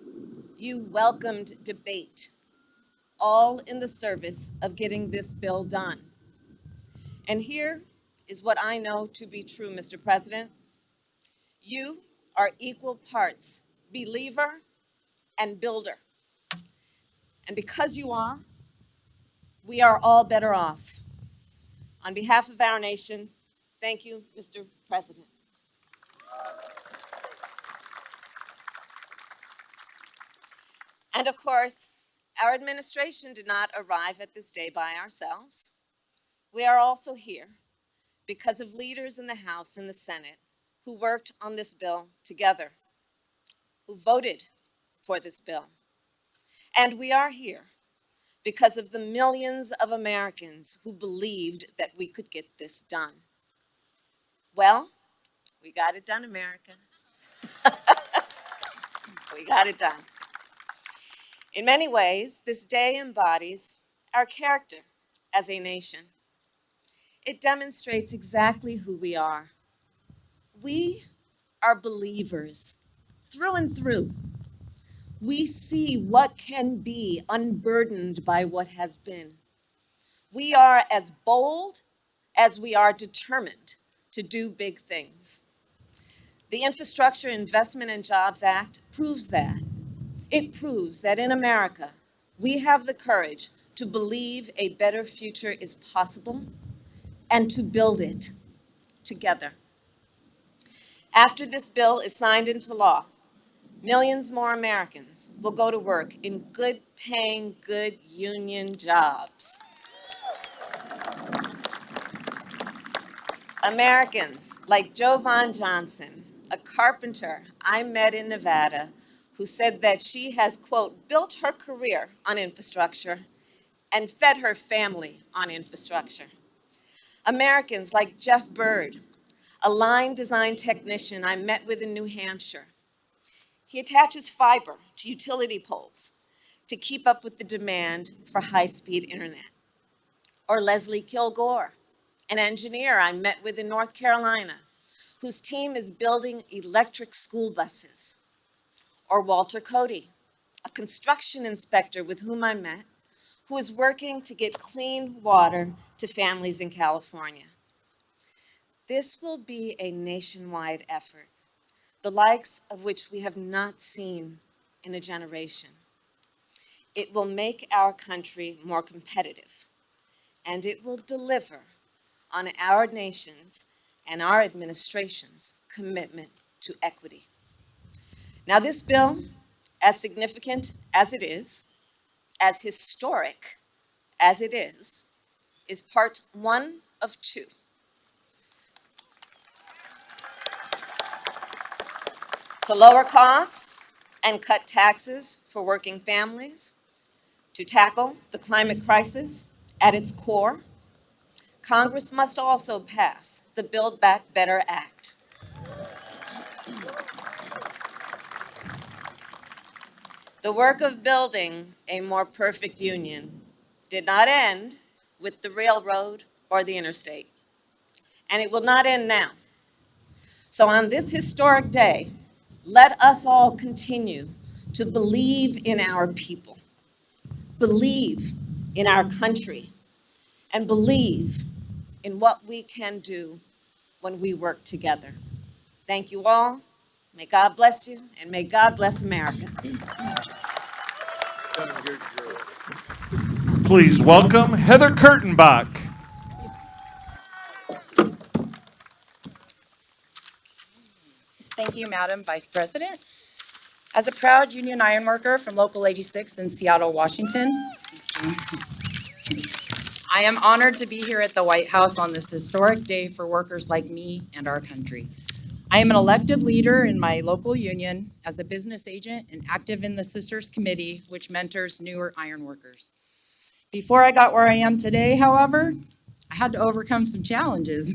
[SPEAKER 16] You welcomed debate, all in the service of getting this bill done. And here is what I know to be true, Mr. President. You are equal parts believer and builder. And because you are, we are all better off. On behalf of our nation, thank you, Mr. President. And of course, our administration did not arrive at this day by ourselves. We are also here because of leaders in the House and the Senate who worked on this bill together, who voted for this bill. And we are here because of the millions of Americans who believed that we could get this done. Well, we got it done, America. We got it done. In many ways, this day embodies our character as a nation. It demonstrates exactly who we are. We are believers through and through. We see what can be unburdened by what has been. We are as bold as we are determined to do big things. The Infrastructure Investment and Jobs Act proves that. It proves that in America, we have the courage to believe a better future is possible and to build it together. After this bill is signed into law, millions more Americans will go to work in good-paying, good union jobs. Americans like Jovan Johnson, a carpenter I met in Nevada, who said that she has, quote, built her career on infrastructure and fed her family on infrastructure. Americans like Jeff Bird, a line design technician I met with in New Hampshire. He attaches fiber to utility poles to keep up with the demand for high-speed internet. Or Leslie Kilgore, an engineer I met with in North Carolina, whose team is building electric school buses. Or Walter Cody, a construction inspector with whom I met, who is working to get clean water to families in California. This will be a nationwide effort, the likes of which we have not seen in a generation. It will make our country more competitive, and it will deliver on our nation's and our administration's commitment to equity. Now, this bill, as significant as it is, as historic as it is part one of two. To lower costs and cut taxes for working families, to tackle the climate crisis at its core, Congress must also pass the Build Back Better Act. The work of building a more perfect union did not end with the railroad or the interstate, and it will not end now. So on this historic day, let us all continue to believe in our people, believe in our country, and believe in what we can do when we work together. Thank you all. May God bless you, and may God bless America.
[SPEAKER 7] Please welcome Heather Kurtenbach.
[SPEAKER 17] Thank you, Madam Vice President. As a proud union ironworker from Local 86 in Seattle, Washington, I am honored to be here at the White House on this historic day for workers like me and our country. I am an elected leader in my local union as a business agent and active in the Sisters Committee, which mentors newer ironworkers. Before I got where I am today, however, I had to overcome some challenges.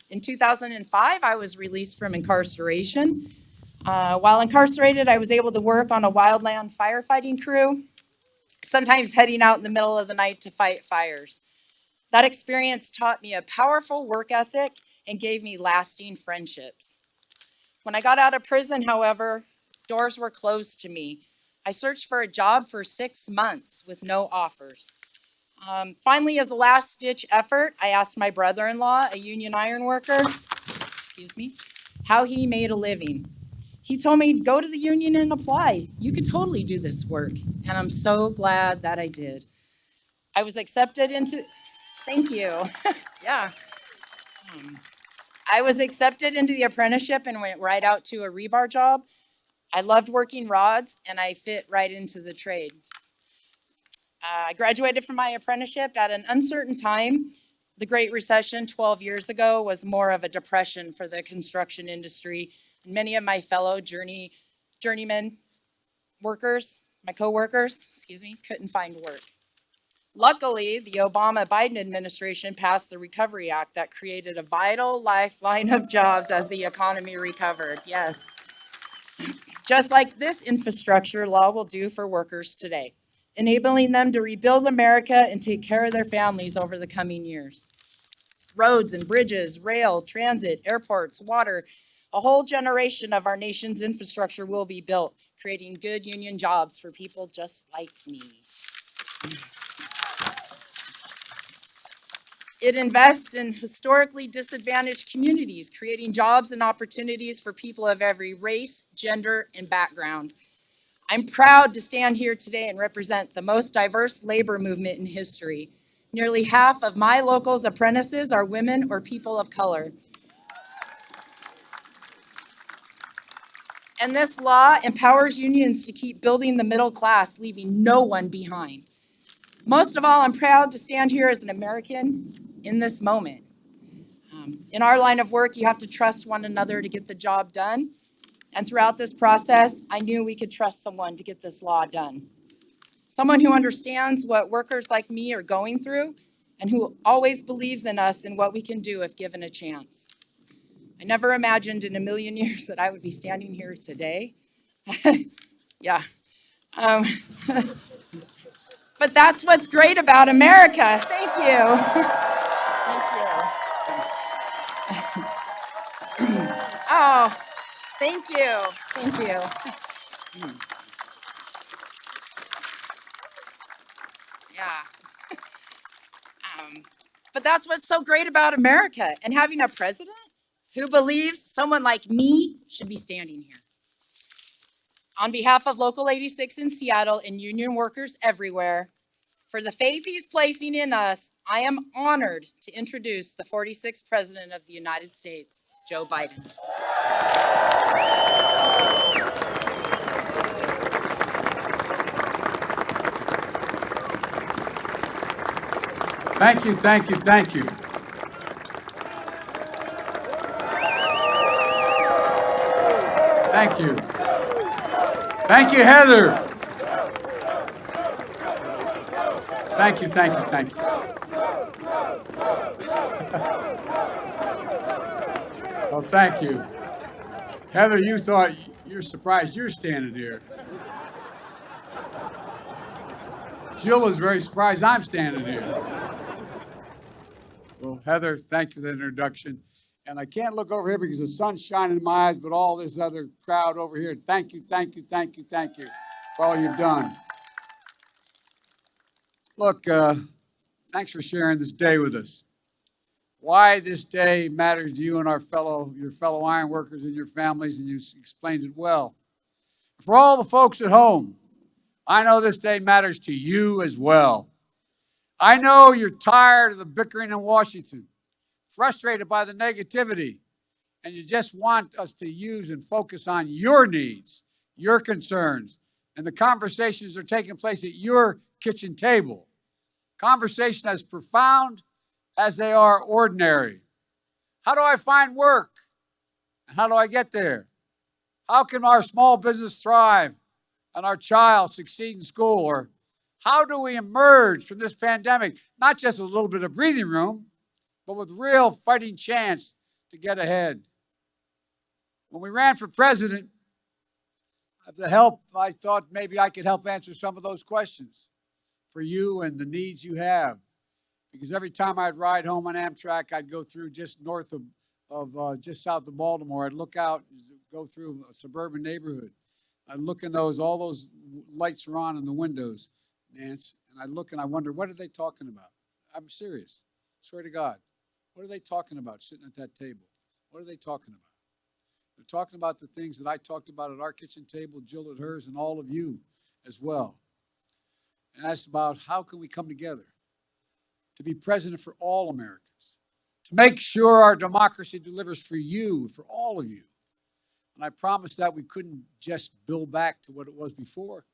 [SPEAKER 17] In 2005, I was released from incarceration. While incarcerated, I was able to work on a wildland firefighting crew, sometimes heading out in the middle of the night to fight fires. That experience taught me a powerful work ethic and gave me lasting friendships. When I got out of prison, however, doors were closed to me. I searched for a job for 6 months with no offers. Finally, as a last-ditch effort, I asked my brother-in-law, a union ironworker, how he made a living. He told me, go to the union and apply. You could totally do this work. And I'm so glad that I did. I was accepted into, thank you. Yeah. I was accepted into the apprenticeship and went right out to a rebar job. I loved working rods and I fit right into the trade. I graduated from my apprenticeship at an uncertain time. The Great Recession 12 years ago was more of a depression for the construction industry. And many of my fellow journeyman workers, my co-workers, couldn't find work. Luckily, the Obama-Biden administration passed the Recovery Act that created a vital lifeline of jobs as the economy recovered. Yes. Just like this infrastructure law will do for workers today, enabling them to rebuild America and take care of their families over the coming years. Roads and bridges, rail, transit, airports, water, a whole generation of our nation's infrastructure will be built, creating good union jobs for people just like me. It invests in historically disadvantaged communities, creating jobs and opportunities for people of every race, gender, and background. I'm proud to stand here today and represent the most diverse labor movement in history. Nearly half of my local's apprentices are women or people of color. And this law empowers unions to keep building the middle class, leaving no one behind. Most of all, I'm proud to stand here as an American in this moment. In our line of work, you have to trust one another to get the job done. And throughout this process, I knew we could trust someone to get this law done. Someone who understands what workers like me are going through and who always believes in us and what we can do if given a chance. I never imagined in a million years that I would be standing here today. Yeah. But that's what's great about America. Thank you. Thank you. Oh, thank you. Thank you. Yeah. But that's what's so great about America and having a president who believes someone like me should be standing here. On behalf of Local 86 in Seattle and union workers everywhere, for the faith he's placing in us, I am honored to introduce the 46th President of the United States, Joe Biden.
[SPEAKER 18] Thank you, thank you, thank you. Thank you. Thank you, Heather. Thank you, thank you, thank you. Oh, thank you. Heather, you thought, you're surprised you're standing here. Jill is very surprised I'm standing here. Well, Heather, thank you for the introduction. And I can't look over here because the sun's shining in my eyes, but all this other crowd over here, thank you, thank you, thank you, thank you for all you've done. Look, thanks for sharing this day with us. Why this day matters to you and your fellow iron workers and your families, and you explained it well. For all the folks at home, I know this day matters to you as well. I know you're tired of the bickering in Washington, frustrated by the negativity, and you just want us to use and focus on your needs, your concerns, and the conversations that are taking place at your kitchen table. Conversations as profound as they are ordinary. How do I find work? And how do I get there? How can our small business thrive and our child succeed in school? Or how do we emerge from this pandemic, not just with a little bit of breathing room, but with real fighting chance to get ahead? When we ran for president, to help, I thought maybe I could help answer some of those questions for you and the needs you have. Because every time I'd ride home on Amtrak, I'd go through just north of just south of Baltimore. I'd look out, go through a suburban neighborhood. I look in all those lights are on in the windows, Nance, and I look and I wonder, what are they talking about? I'm serious. Swear to God. What are they talking about sitting at that table? What are they talking about? They're talking about the things that I talked about at our kitchen table, Jill at hers, and all of you as well. And that's about how can we come together to be president for all Americans, to make sure our democracy delivers for you, for all of you. And I promised that we couldn't just build back to what it was before.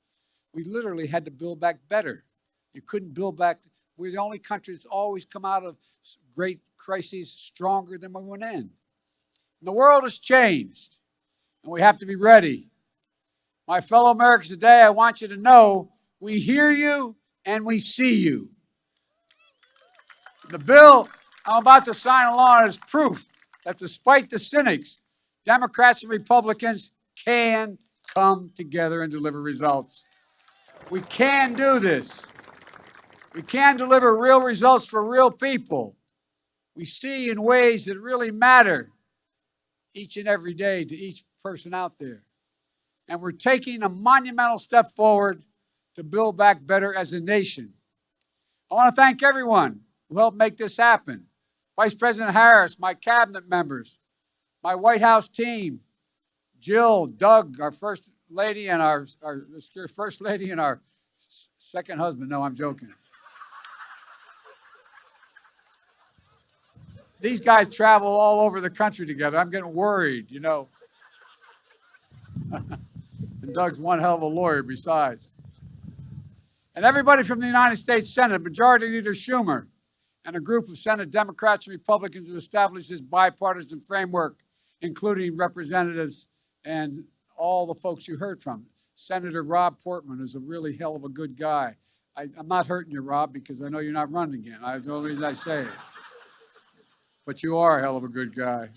[SPEAKER 18] We literally had to build back better. You couldn't build back. We're the only country that's always come out of great crises stronger than we went in. And the world has changed, and we have to be ready. My fellow Americans today, I want you to know we hear you and we see you. The bill I'm about to sign along is proof that despite the cynics, Democrats and Republicans can come together and deliver results. We can do this. We can deliver real results for real people. We see in ways that really matter each and every day to each person out there. And we're taking a monumental step forward to build back better as a nation. I want to thank everyone who helped make this happen. Vice President Harris, my cabinet members, my White House team, Jill, Doug, our first lady, and our first lady and our second husband. No, I'm joking. These guys travel all over the country together. I'm getting worried, you know. And Doug's one hell of a lawyer besides. And everybody from the United States Senate, Majority Leader Schumer, and a group of Senate Democrats and Republicans who established this bipartisan framework, including representatives and all the folks you heard from. Senator Rob Portman is a really hell of a good guy. I'm not hurting you, Rob, because I know you're not running again. That's the only reason I say it. But you are a hell of a good guy.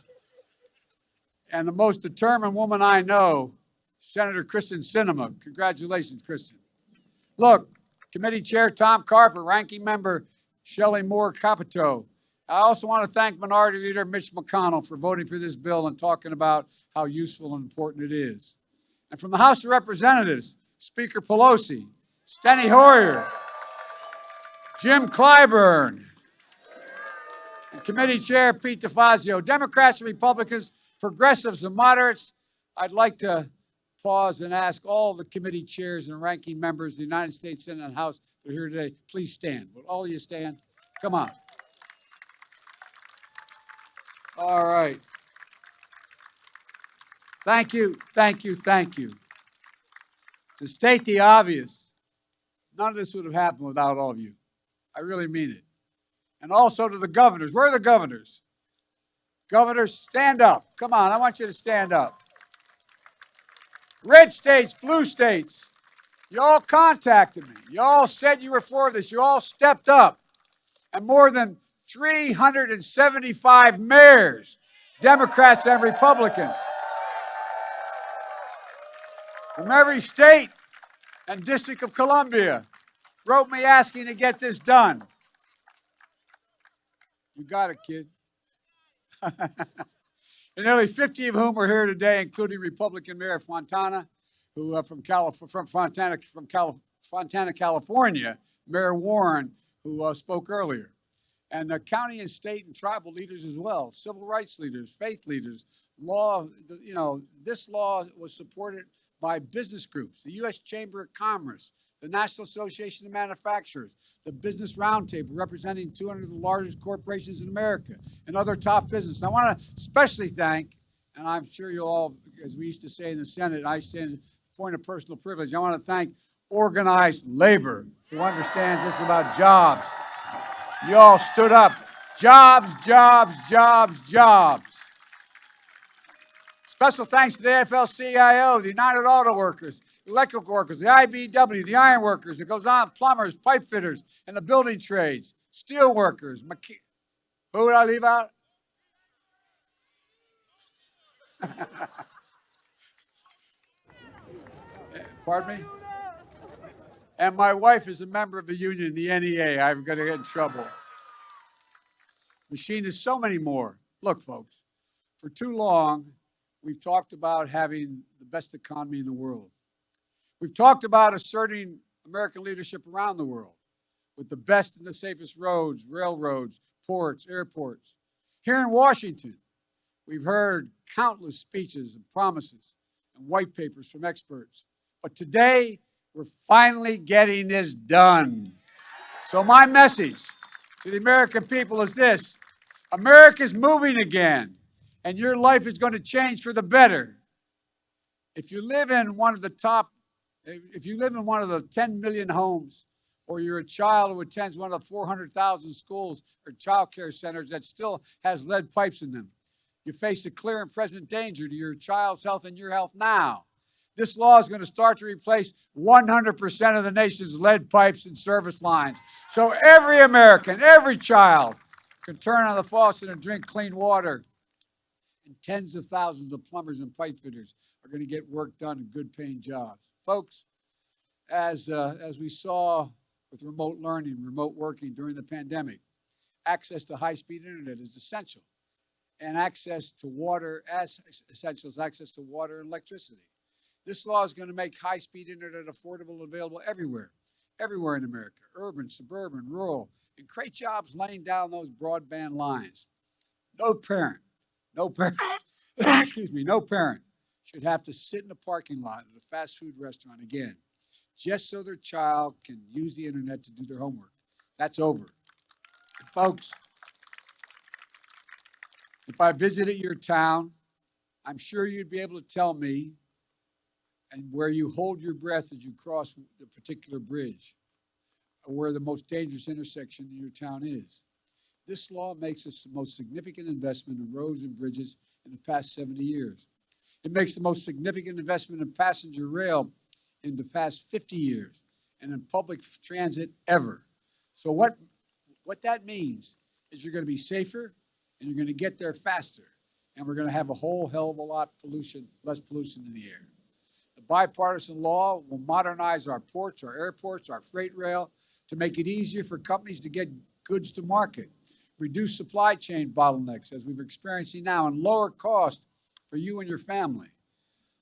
[SPEAKER 18] And the most determined woman I know, Senator Kristen Sinema. Congratulations, Kristen. Look, Committee Chair Tom Carper, Ranking Member Shelley Moore Capito. I also want to thank Minority Leader Mitch McConnell for voting for this bill and talking about how useful and important it is. And from the House of Representatives, Speaker Pelosi, Steny Hoyer, Jim Clyburn, and Committee Chair Pete DeFazio, Democrats and Republicans, progressives and moderates. I'd like to pause and ask all the committee chairs and ranking members of the United States Senate and House that are here today, please stand. Will all of you stand? Come on. All right. Thank you, thank you, thank you. To state the obvious, none of this would have happened without all of you. I really mean it. And also to the governors. Where are the governors? Governors, stand up. Come on, I want you to stand up. Red states, blue states, you all contacted me. You all said you were for this. You all stepped up. And more than 375 mayors, Democrats and Republicans, from every state and District of Columbia, wrote me asking to get this done. You got it, kid. And nearly 50 of whom are here today, including Republican Mayor Fontana, who from Fontana, California, Mayor Warren, who spoke earlier, and county and state and tribal leaders as well, civil rights leaders, faith leaders, law. You know, this law was supported by business groups, the U.S. Chamber of Commerce, the National Association of Manufacturers, the Business Roundtable, representing 200 of the largest corporations in America, and other top business. I want to especially thank, and I'm sure you'll all, as we used to say in the Senate, I say in point of personal privilege, I want to thank organized labor, who understands this about jobs. You all stood up. Jobs, jobs, jobs, jobs. Special thanks to the AFL-CIO, the United Auto Workers, electrical workers, the IBEW, the Ironworkers, it goes on, plumbers, pipe fitters, and the building trades, steel workers. Who would I leave out? Pardon me? And my wife is a member of the union, the NEA. I'm going to get in trouble. Machinists, so many more. Look, folks, for too long, we've talked about having the best economy in the world. We've talked about asserting American leadership around the world with the best and the safest roads, railroads, ports, airports. Here in Washington, we've heard countless speeches and promises and white papers from experts. But today, we're finally getting this done. So my message to the American people is this: America's moving again, and your life is going to change for the better. If you live in one of the 10 million homes, or you're a child who attends one of the 400,000 schools or child care centers that still has lead pipes in them, you face a clear and present danger to your child's health and your health now. This law is going to start to replace 100% of the nation's lead pipes and service lines. So every American, every child can turn on the faucet and drink clean water. And tens of thousands of plumbers and pipe fitters are going to get work done in good-paying jobs. Folks, as we saw with remote learning, remote working during the pandemic, access to high-speed internet is essential. And access to water as essential as access to water and electricity. This law is going to make high-speed internet affordable and available everywhere in America, urban, suburban, rural, and create jobs laying down those broadband lines. No parent, excuse me, no parent should have to sit in a parking lot at a fast food restaurant again, just so their child can use the internet to do their homework. That's over. And folks, if I visited your town, I'm sure you'd be able to tell me and where you hold your breath as you cross the particular bridge, or where the most dangerous intersection in your town is. This law makes us the most significant investment in roads and bridges in the past 70 years. It makes the most significant investment in passenger rail in the past 50 years and in public transit ever. So what that means is you're going to be safer and you're going to get there faster, and we're going to have a whole hell of a lot less pollution in the air. The bipartisan law will modernize our ports, our airports, our freight rail to make it easier for companies to get goods to market, reduce supply chain bottlenecks, as we're experiencing now, and lower cost for you and your family.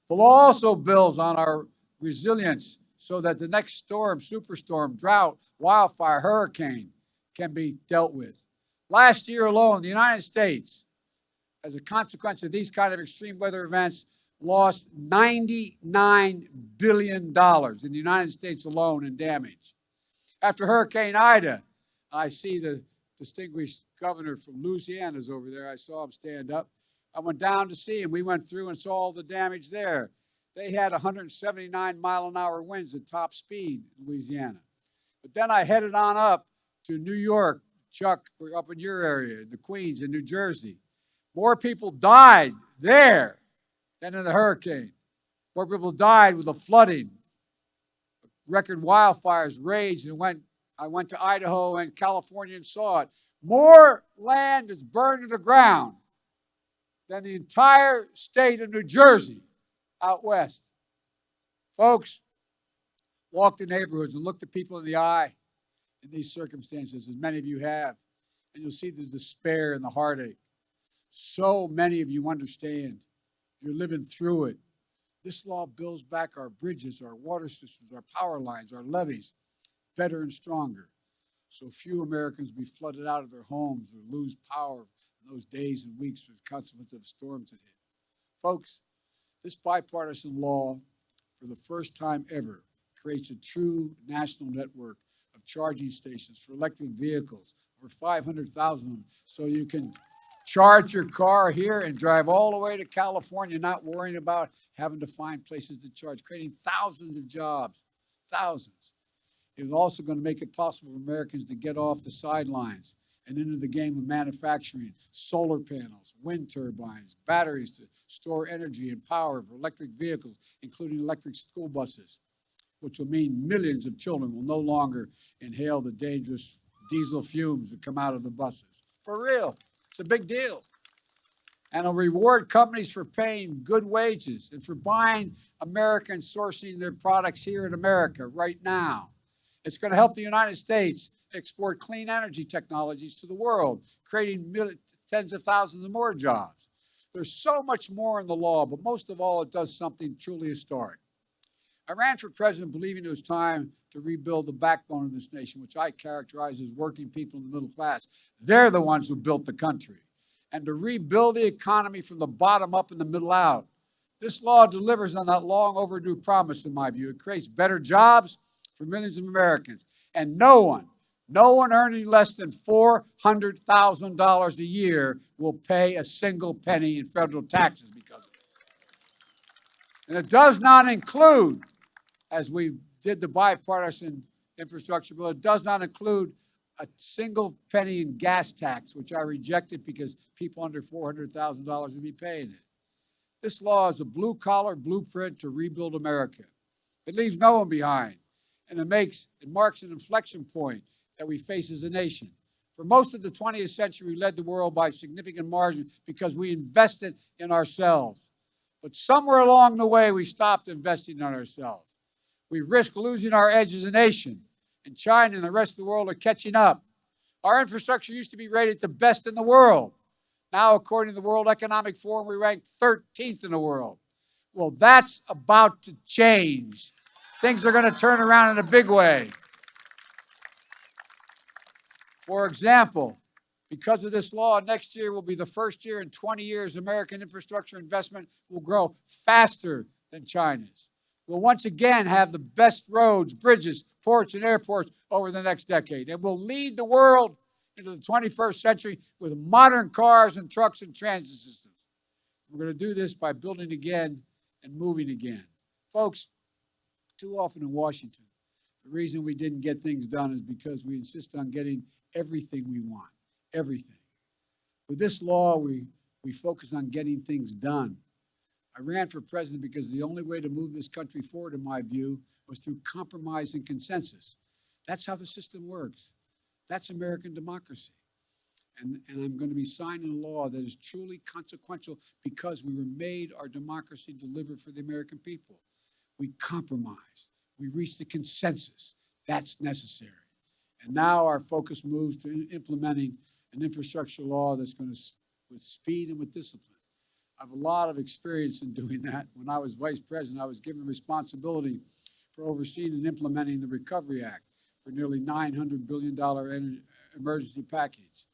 [SPEAKER 18] The law also builds on our resilience so that the next storm, superstorm, drought, wildfire, hurricane can be dealt with. Last year alone, the United States, as a consequence of these kind of extreme weather events, lost $99 billion in the United States alone in damage. After Hurricane Ida, I see the distinguished governor from Louisiana is over there. I saw him stand up. I went down to see him. We went through and saw all the damage there. They had 179-mile-an-hour winds at top speed in Louisiana. But then I headed on up to New York. Chuck, we're up in your area, in the Queens, in New Jersey. More people died there than in the hurricane. More people died with the flooding. Record wildfires raged, and I went to Idaho and California and saw it. More land is burned to the ground than the entire state of New Jersey out west. Folks, walk the neighborhoods and look the people in the eye in these circumstances, as many of you have, and you'll see the despair and the heartache. So many of you understand. You're living through it. This law builds back our bridges, our water systems, our power lines, our levees better and stronger, so few Americans be flooded out of their homes or lose power in those days and weeks as a consequence of the storms that hit. Folks, this bipartisan law, for the first time ever, creates a true national network of charging stations for electric vehicles, over 500,000 of them, so you can charge your car here and drive all the way to California, not worrying about having to find places to charge, creating thousands of jobs, thousands. It is also going to make it possible for Americans to get off the sidelines and into the game of manufacturing solar panels, wind turbines, batteries to store energy and power for electric vehicles, including electric school buses, which will mean millions of children will no longer inhale the dangerous diesel fumes that come out of the buses. For real, it's a big deal. And it'll reward companies for paying good wages and for buying American, sourcing their products here in America right now. It's going to help the United States export clean energy technologies to the world, creating tens of thousands of more jobs. There's so much more in the law, but most of all, it does something truly historic. I ran for president believing it was time to rebuild the backbone of this nation, which I characterize as working people in the middle class. They're the ones who built the country. And to rebuild the economy from the bottom up and the middle out. This law delivers on that long overdue promise, in my view. It creates better jobs for millions of Americans. And no one earning less than $400,000 a year will pay a single penny in federal taxes because of it. And it does not include, as we did the bipartisan infrastructure bill, it does not include a single penny in gas tax, which I rejected because people under $400,000 would be paying it. This law is a blue-collar blueprint to rebuild America. It leaves no one behind, and it marks an inflection point that we face as a nation. For most of the 20th century, we led the world by significant margin because we invested in ourselves. But somewhere along the way, we stopped investing in ourselves. We risked losing our edge as a nation, and China and the rest of the world are catching up. Our infrastructure used to be rated the best in the world. Now, according to the World Economic Forum, we rank 13th in the world. Well, that's about to change. Things are going to turn around in a big way. For example, because of this law, next year will be the first year in 20 years American infrastructure investment will grow faster than China's. We'll once again have the best roads, bridges, ports, and airports over the next decade. And we'll lead the world into the 21st century with modern cars and trucks and transit systems. We're going to do this by building again and moving again. Folks, too often in Washington, the reason we didn't get things done is because we insist on getting everything we want, everything. With this law, we focus on getting things done. I ran for president because the only way to move this country forward, in my view, was through compromise and consensus. That's how the system works. That's American democracy. And I'm going to be signing a law that is truly consequential because we were made our democracy delivered for the American people. We compromised. We reached a consensus. That's necessary. And now our focus moves to implementing an infrastructure law that's going to, with speed and with discipline. I have a lot of experience in doing that. When I was vice president, I was given responsibility for overseeing and implementing the Recovery Act for nearly $900 billion emergency package.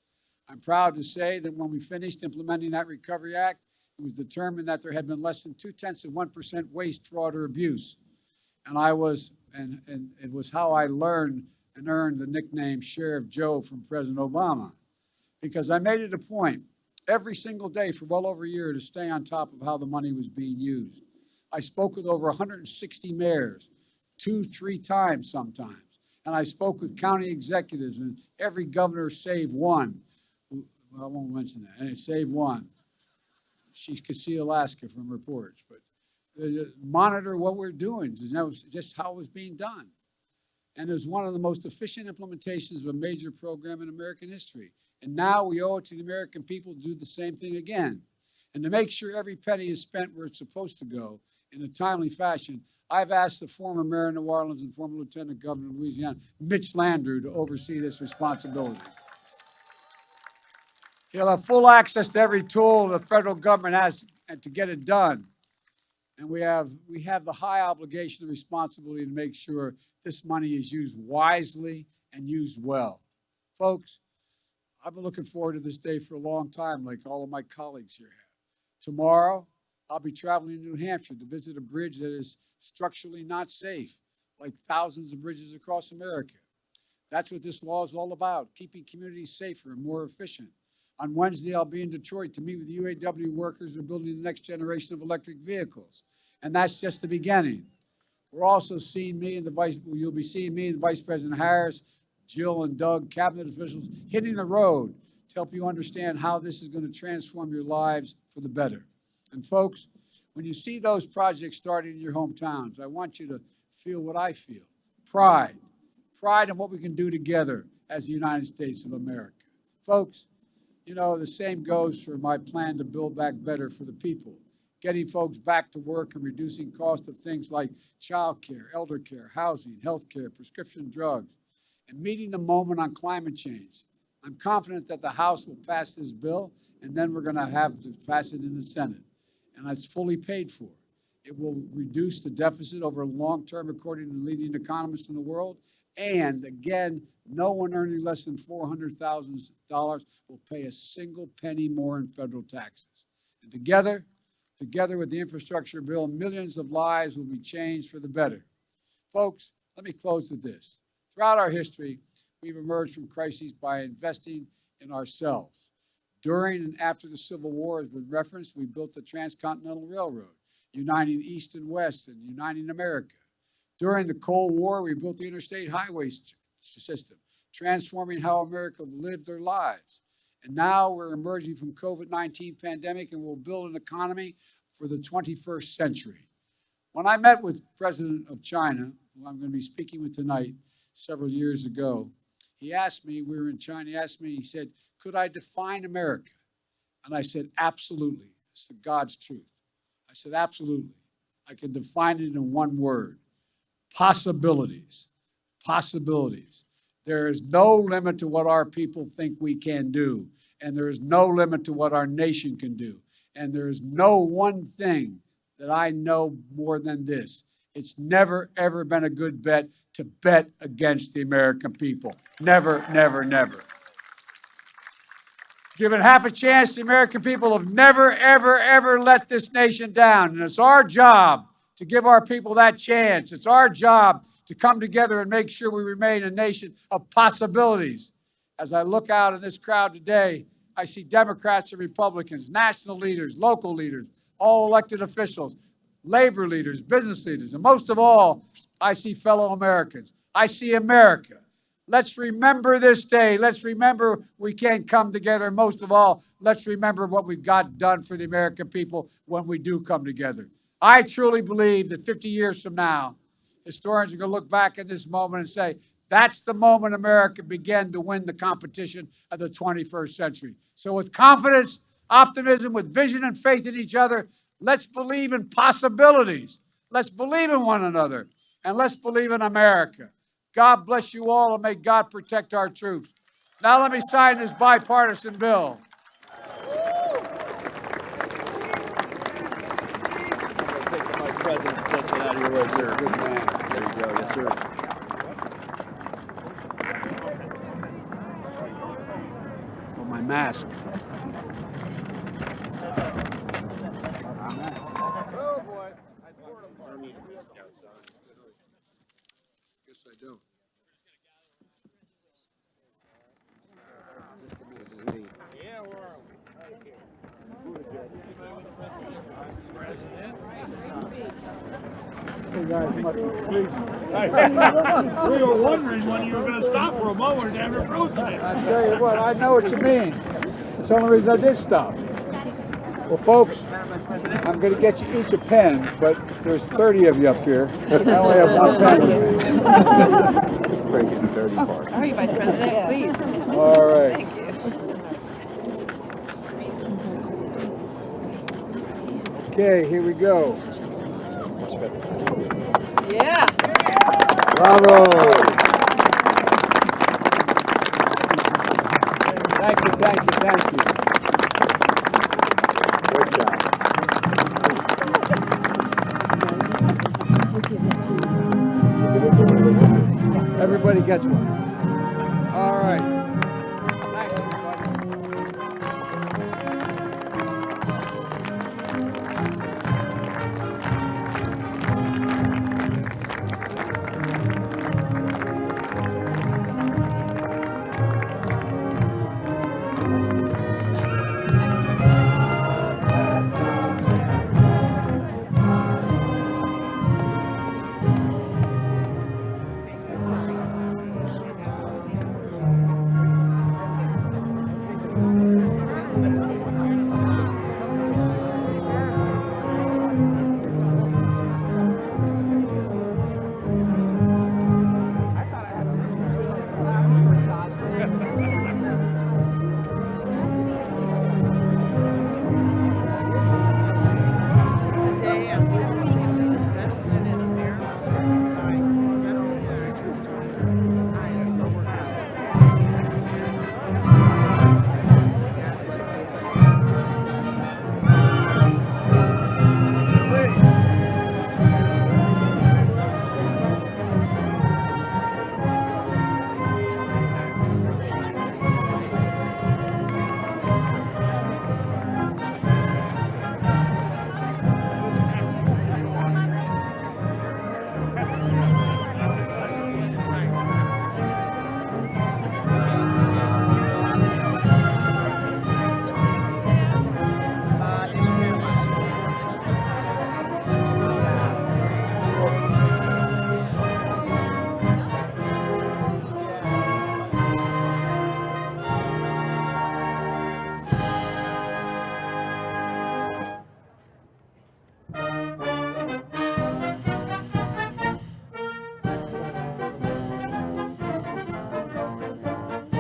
[SPEAKER 18] I'm proud to say that when we finished implementing that Recovery Act, it was determined that there had been less than 0.2% waste, fraud, or abuse. And it was how I learned and earned the nickname Sheriff Joe from President Obama, because I made it a point every single day for well over a year to stay on top of how the money was being used. I spoke with over 160 mayors, 2-3 times sometimes. And I spoke with county executives, and every governor save one. Well, I won't mention that. And save one. She could see Alaska from reports. But monitor what we're doing. That was just how it was being done. And it was one of the most efficient implementations of a major program in American history. And now we owe it to the American people to do the same thing again. And to make sure every penny is spent where it's supposed to go in a timely fashion, I've asked the former mayor of New Orleans and former lieutenant governor of Louisiana, Mitch Landrieu, to oversee this responsibility. He'll have full access to every tool the federal government has to get it done. And we have the high obligation and responsibility to make sure this money is used wisely and used well. Folks, I've been looking forward to this day for a long time, like all of my colleagues here have. Tomorrow, I'll be traveling to New Hampshire to visit a bridge that is structurally not safe, like thousands of bridges across America. That's what this law is all about, keeping communities safer and more efficient. On Wednesday, I'll be in Detroit to meet with UAW workers who are building the next generation of electric vehicles. And that's just the beginning. We're also seeing you'll be seeing me and the Vice President Harris, Jill and Doug, cabinet officials, hitting the road to help you understand how this is going to transform your lives for the better. And folks, when you see those projects starting in your hometowns, I want you to feel what I feel. Pride. Pride in what we can do together as the United States of America. Folks, you know, the same goes for my plan to build back better for the people. Getting folks back to work and reducing cost of things like child care, elder care, housing, health care, prescription drugs, and meeting the moment on climate change. I'm confident that the House will pass this bill, and then we're going to have to pass it in the Senate. And it's fully paid for. It will reduce the deficit over long term, according to leading economists in the world. And again, no one earning less than $400,000 will pay a single penny more in federal taxes. And together with the infrastructure bill, millions of lives will be changed for the better. Folks, let me close with this. Throughout our history, we've emerged from crises by investing in ourselves. During and after the Civil War has been referenced, we built the Transcontinental Railroad, uniting East and West and uniting America. During the Cold War, we built the interstate highway system, transforming how America lived their lives. And now we're emerging from COVID-19 pandemic and we'll build an economy for the 21st century. When I met with President of China, who I'm going to be speaking with tonight, several years ago, he asked me, we were in China, he said, could I define America? And I said, absolutely. It's the God's truth. I said, absolutely. I can define it in one word. Possibilities. Possibilities. There is no limit to what our people think we can do. And there is no limit to what our nation can do. And there is no one thing that I know more than this. It's never, ever been a good bet to bet against the American people. Never, never, never. Given half a chance, the American people have never, ever, ever let this nation down. And it's our job to give our people that chance. It's our job to come together and make sure we remain a nation of possibilities. As I look out in this crowd today, I see Democrats and Republicans, national leaders, local leaders, all elected officials, labor leaders, business leaders, and most of all, I see fellow Americans. I see America. Let's remember this day. Let's remember we can come together. Most of all, let's remember what we've got done for the American people when we do come together. I truly believe that 50 years from now, historians are going to look back at this moment and say, that's the moment America began to win the competition of the 21st century. So with confidence, optimism, with vision and faith in each other, let's believe in possibilities. Let's believe in one another. And let's believe in America. God bless you all, and may God protect our troops. Now let me sign this bipartisan bill.
[SPEAKER 8] Take the Vice President's clip out of your way, sir.
[SPEAKER 18] Good man.
[SPEAKER 8] There you go. Yes, sir.
[SPEAKER 18] Oh, my mask.
[SPEAKER 3] Oh, boy.
[SPEAKER 18] Guess I don't.
[SPEAKER 3] Yeah, we're
[SPEAKER 18] Hey guys, please.
[SPEAKER 1] We were wondering when you were going to stop for a moment and never frozen it.
[SPEAKER 18] I tell you what, I know what you mean. That's the only reason I did stop. Well, folks, I'm going to get you each a pen, but there's 30 of you up here. I only have one pen with me. Let's break it in 30 parts.
[SPEAKER 9] All right, Vice President, please.
[SPEAKER 18] All right.
[SPEAKER 9] Thank you.
[SPEAKER 18] Okay, here we go.
[SPEAKER 9] Yeah.
[SPEAKER 18] Bravo. Thank you, thank you, thank you. Good job. Everybody gets one. All right.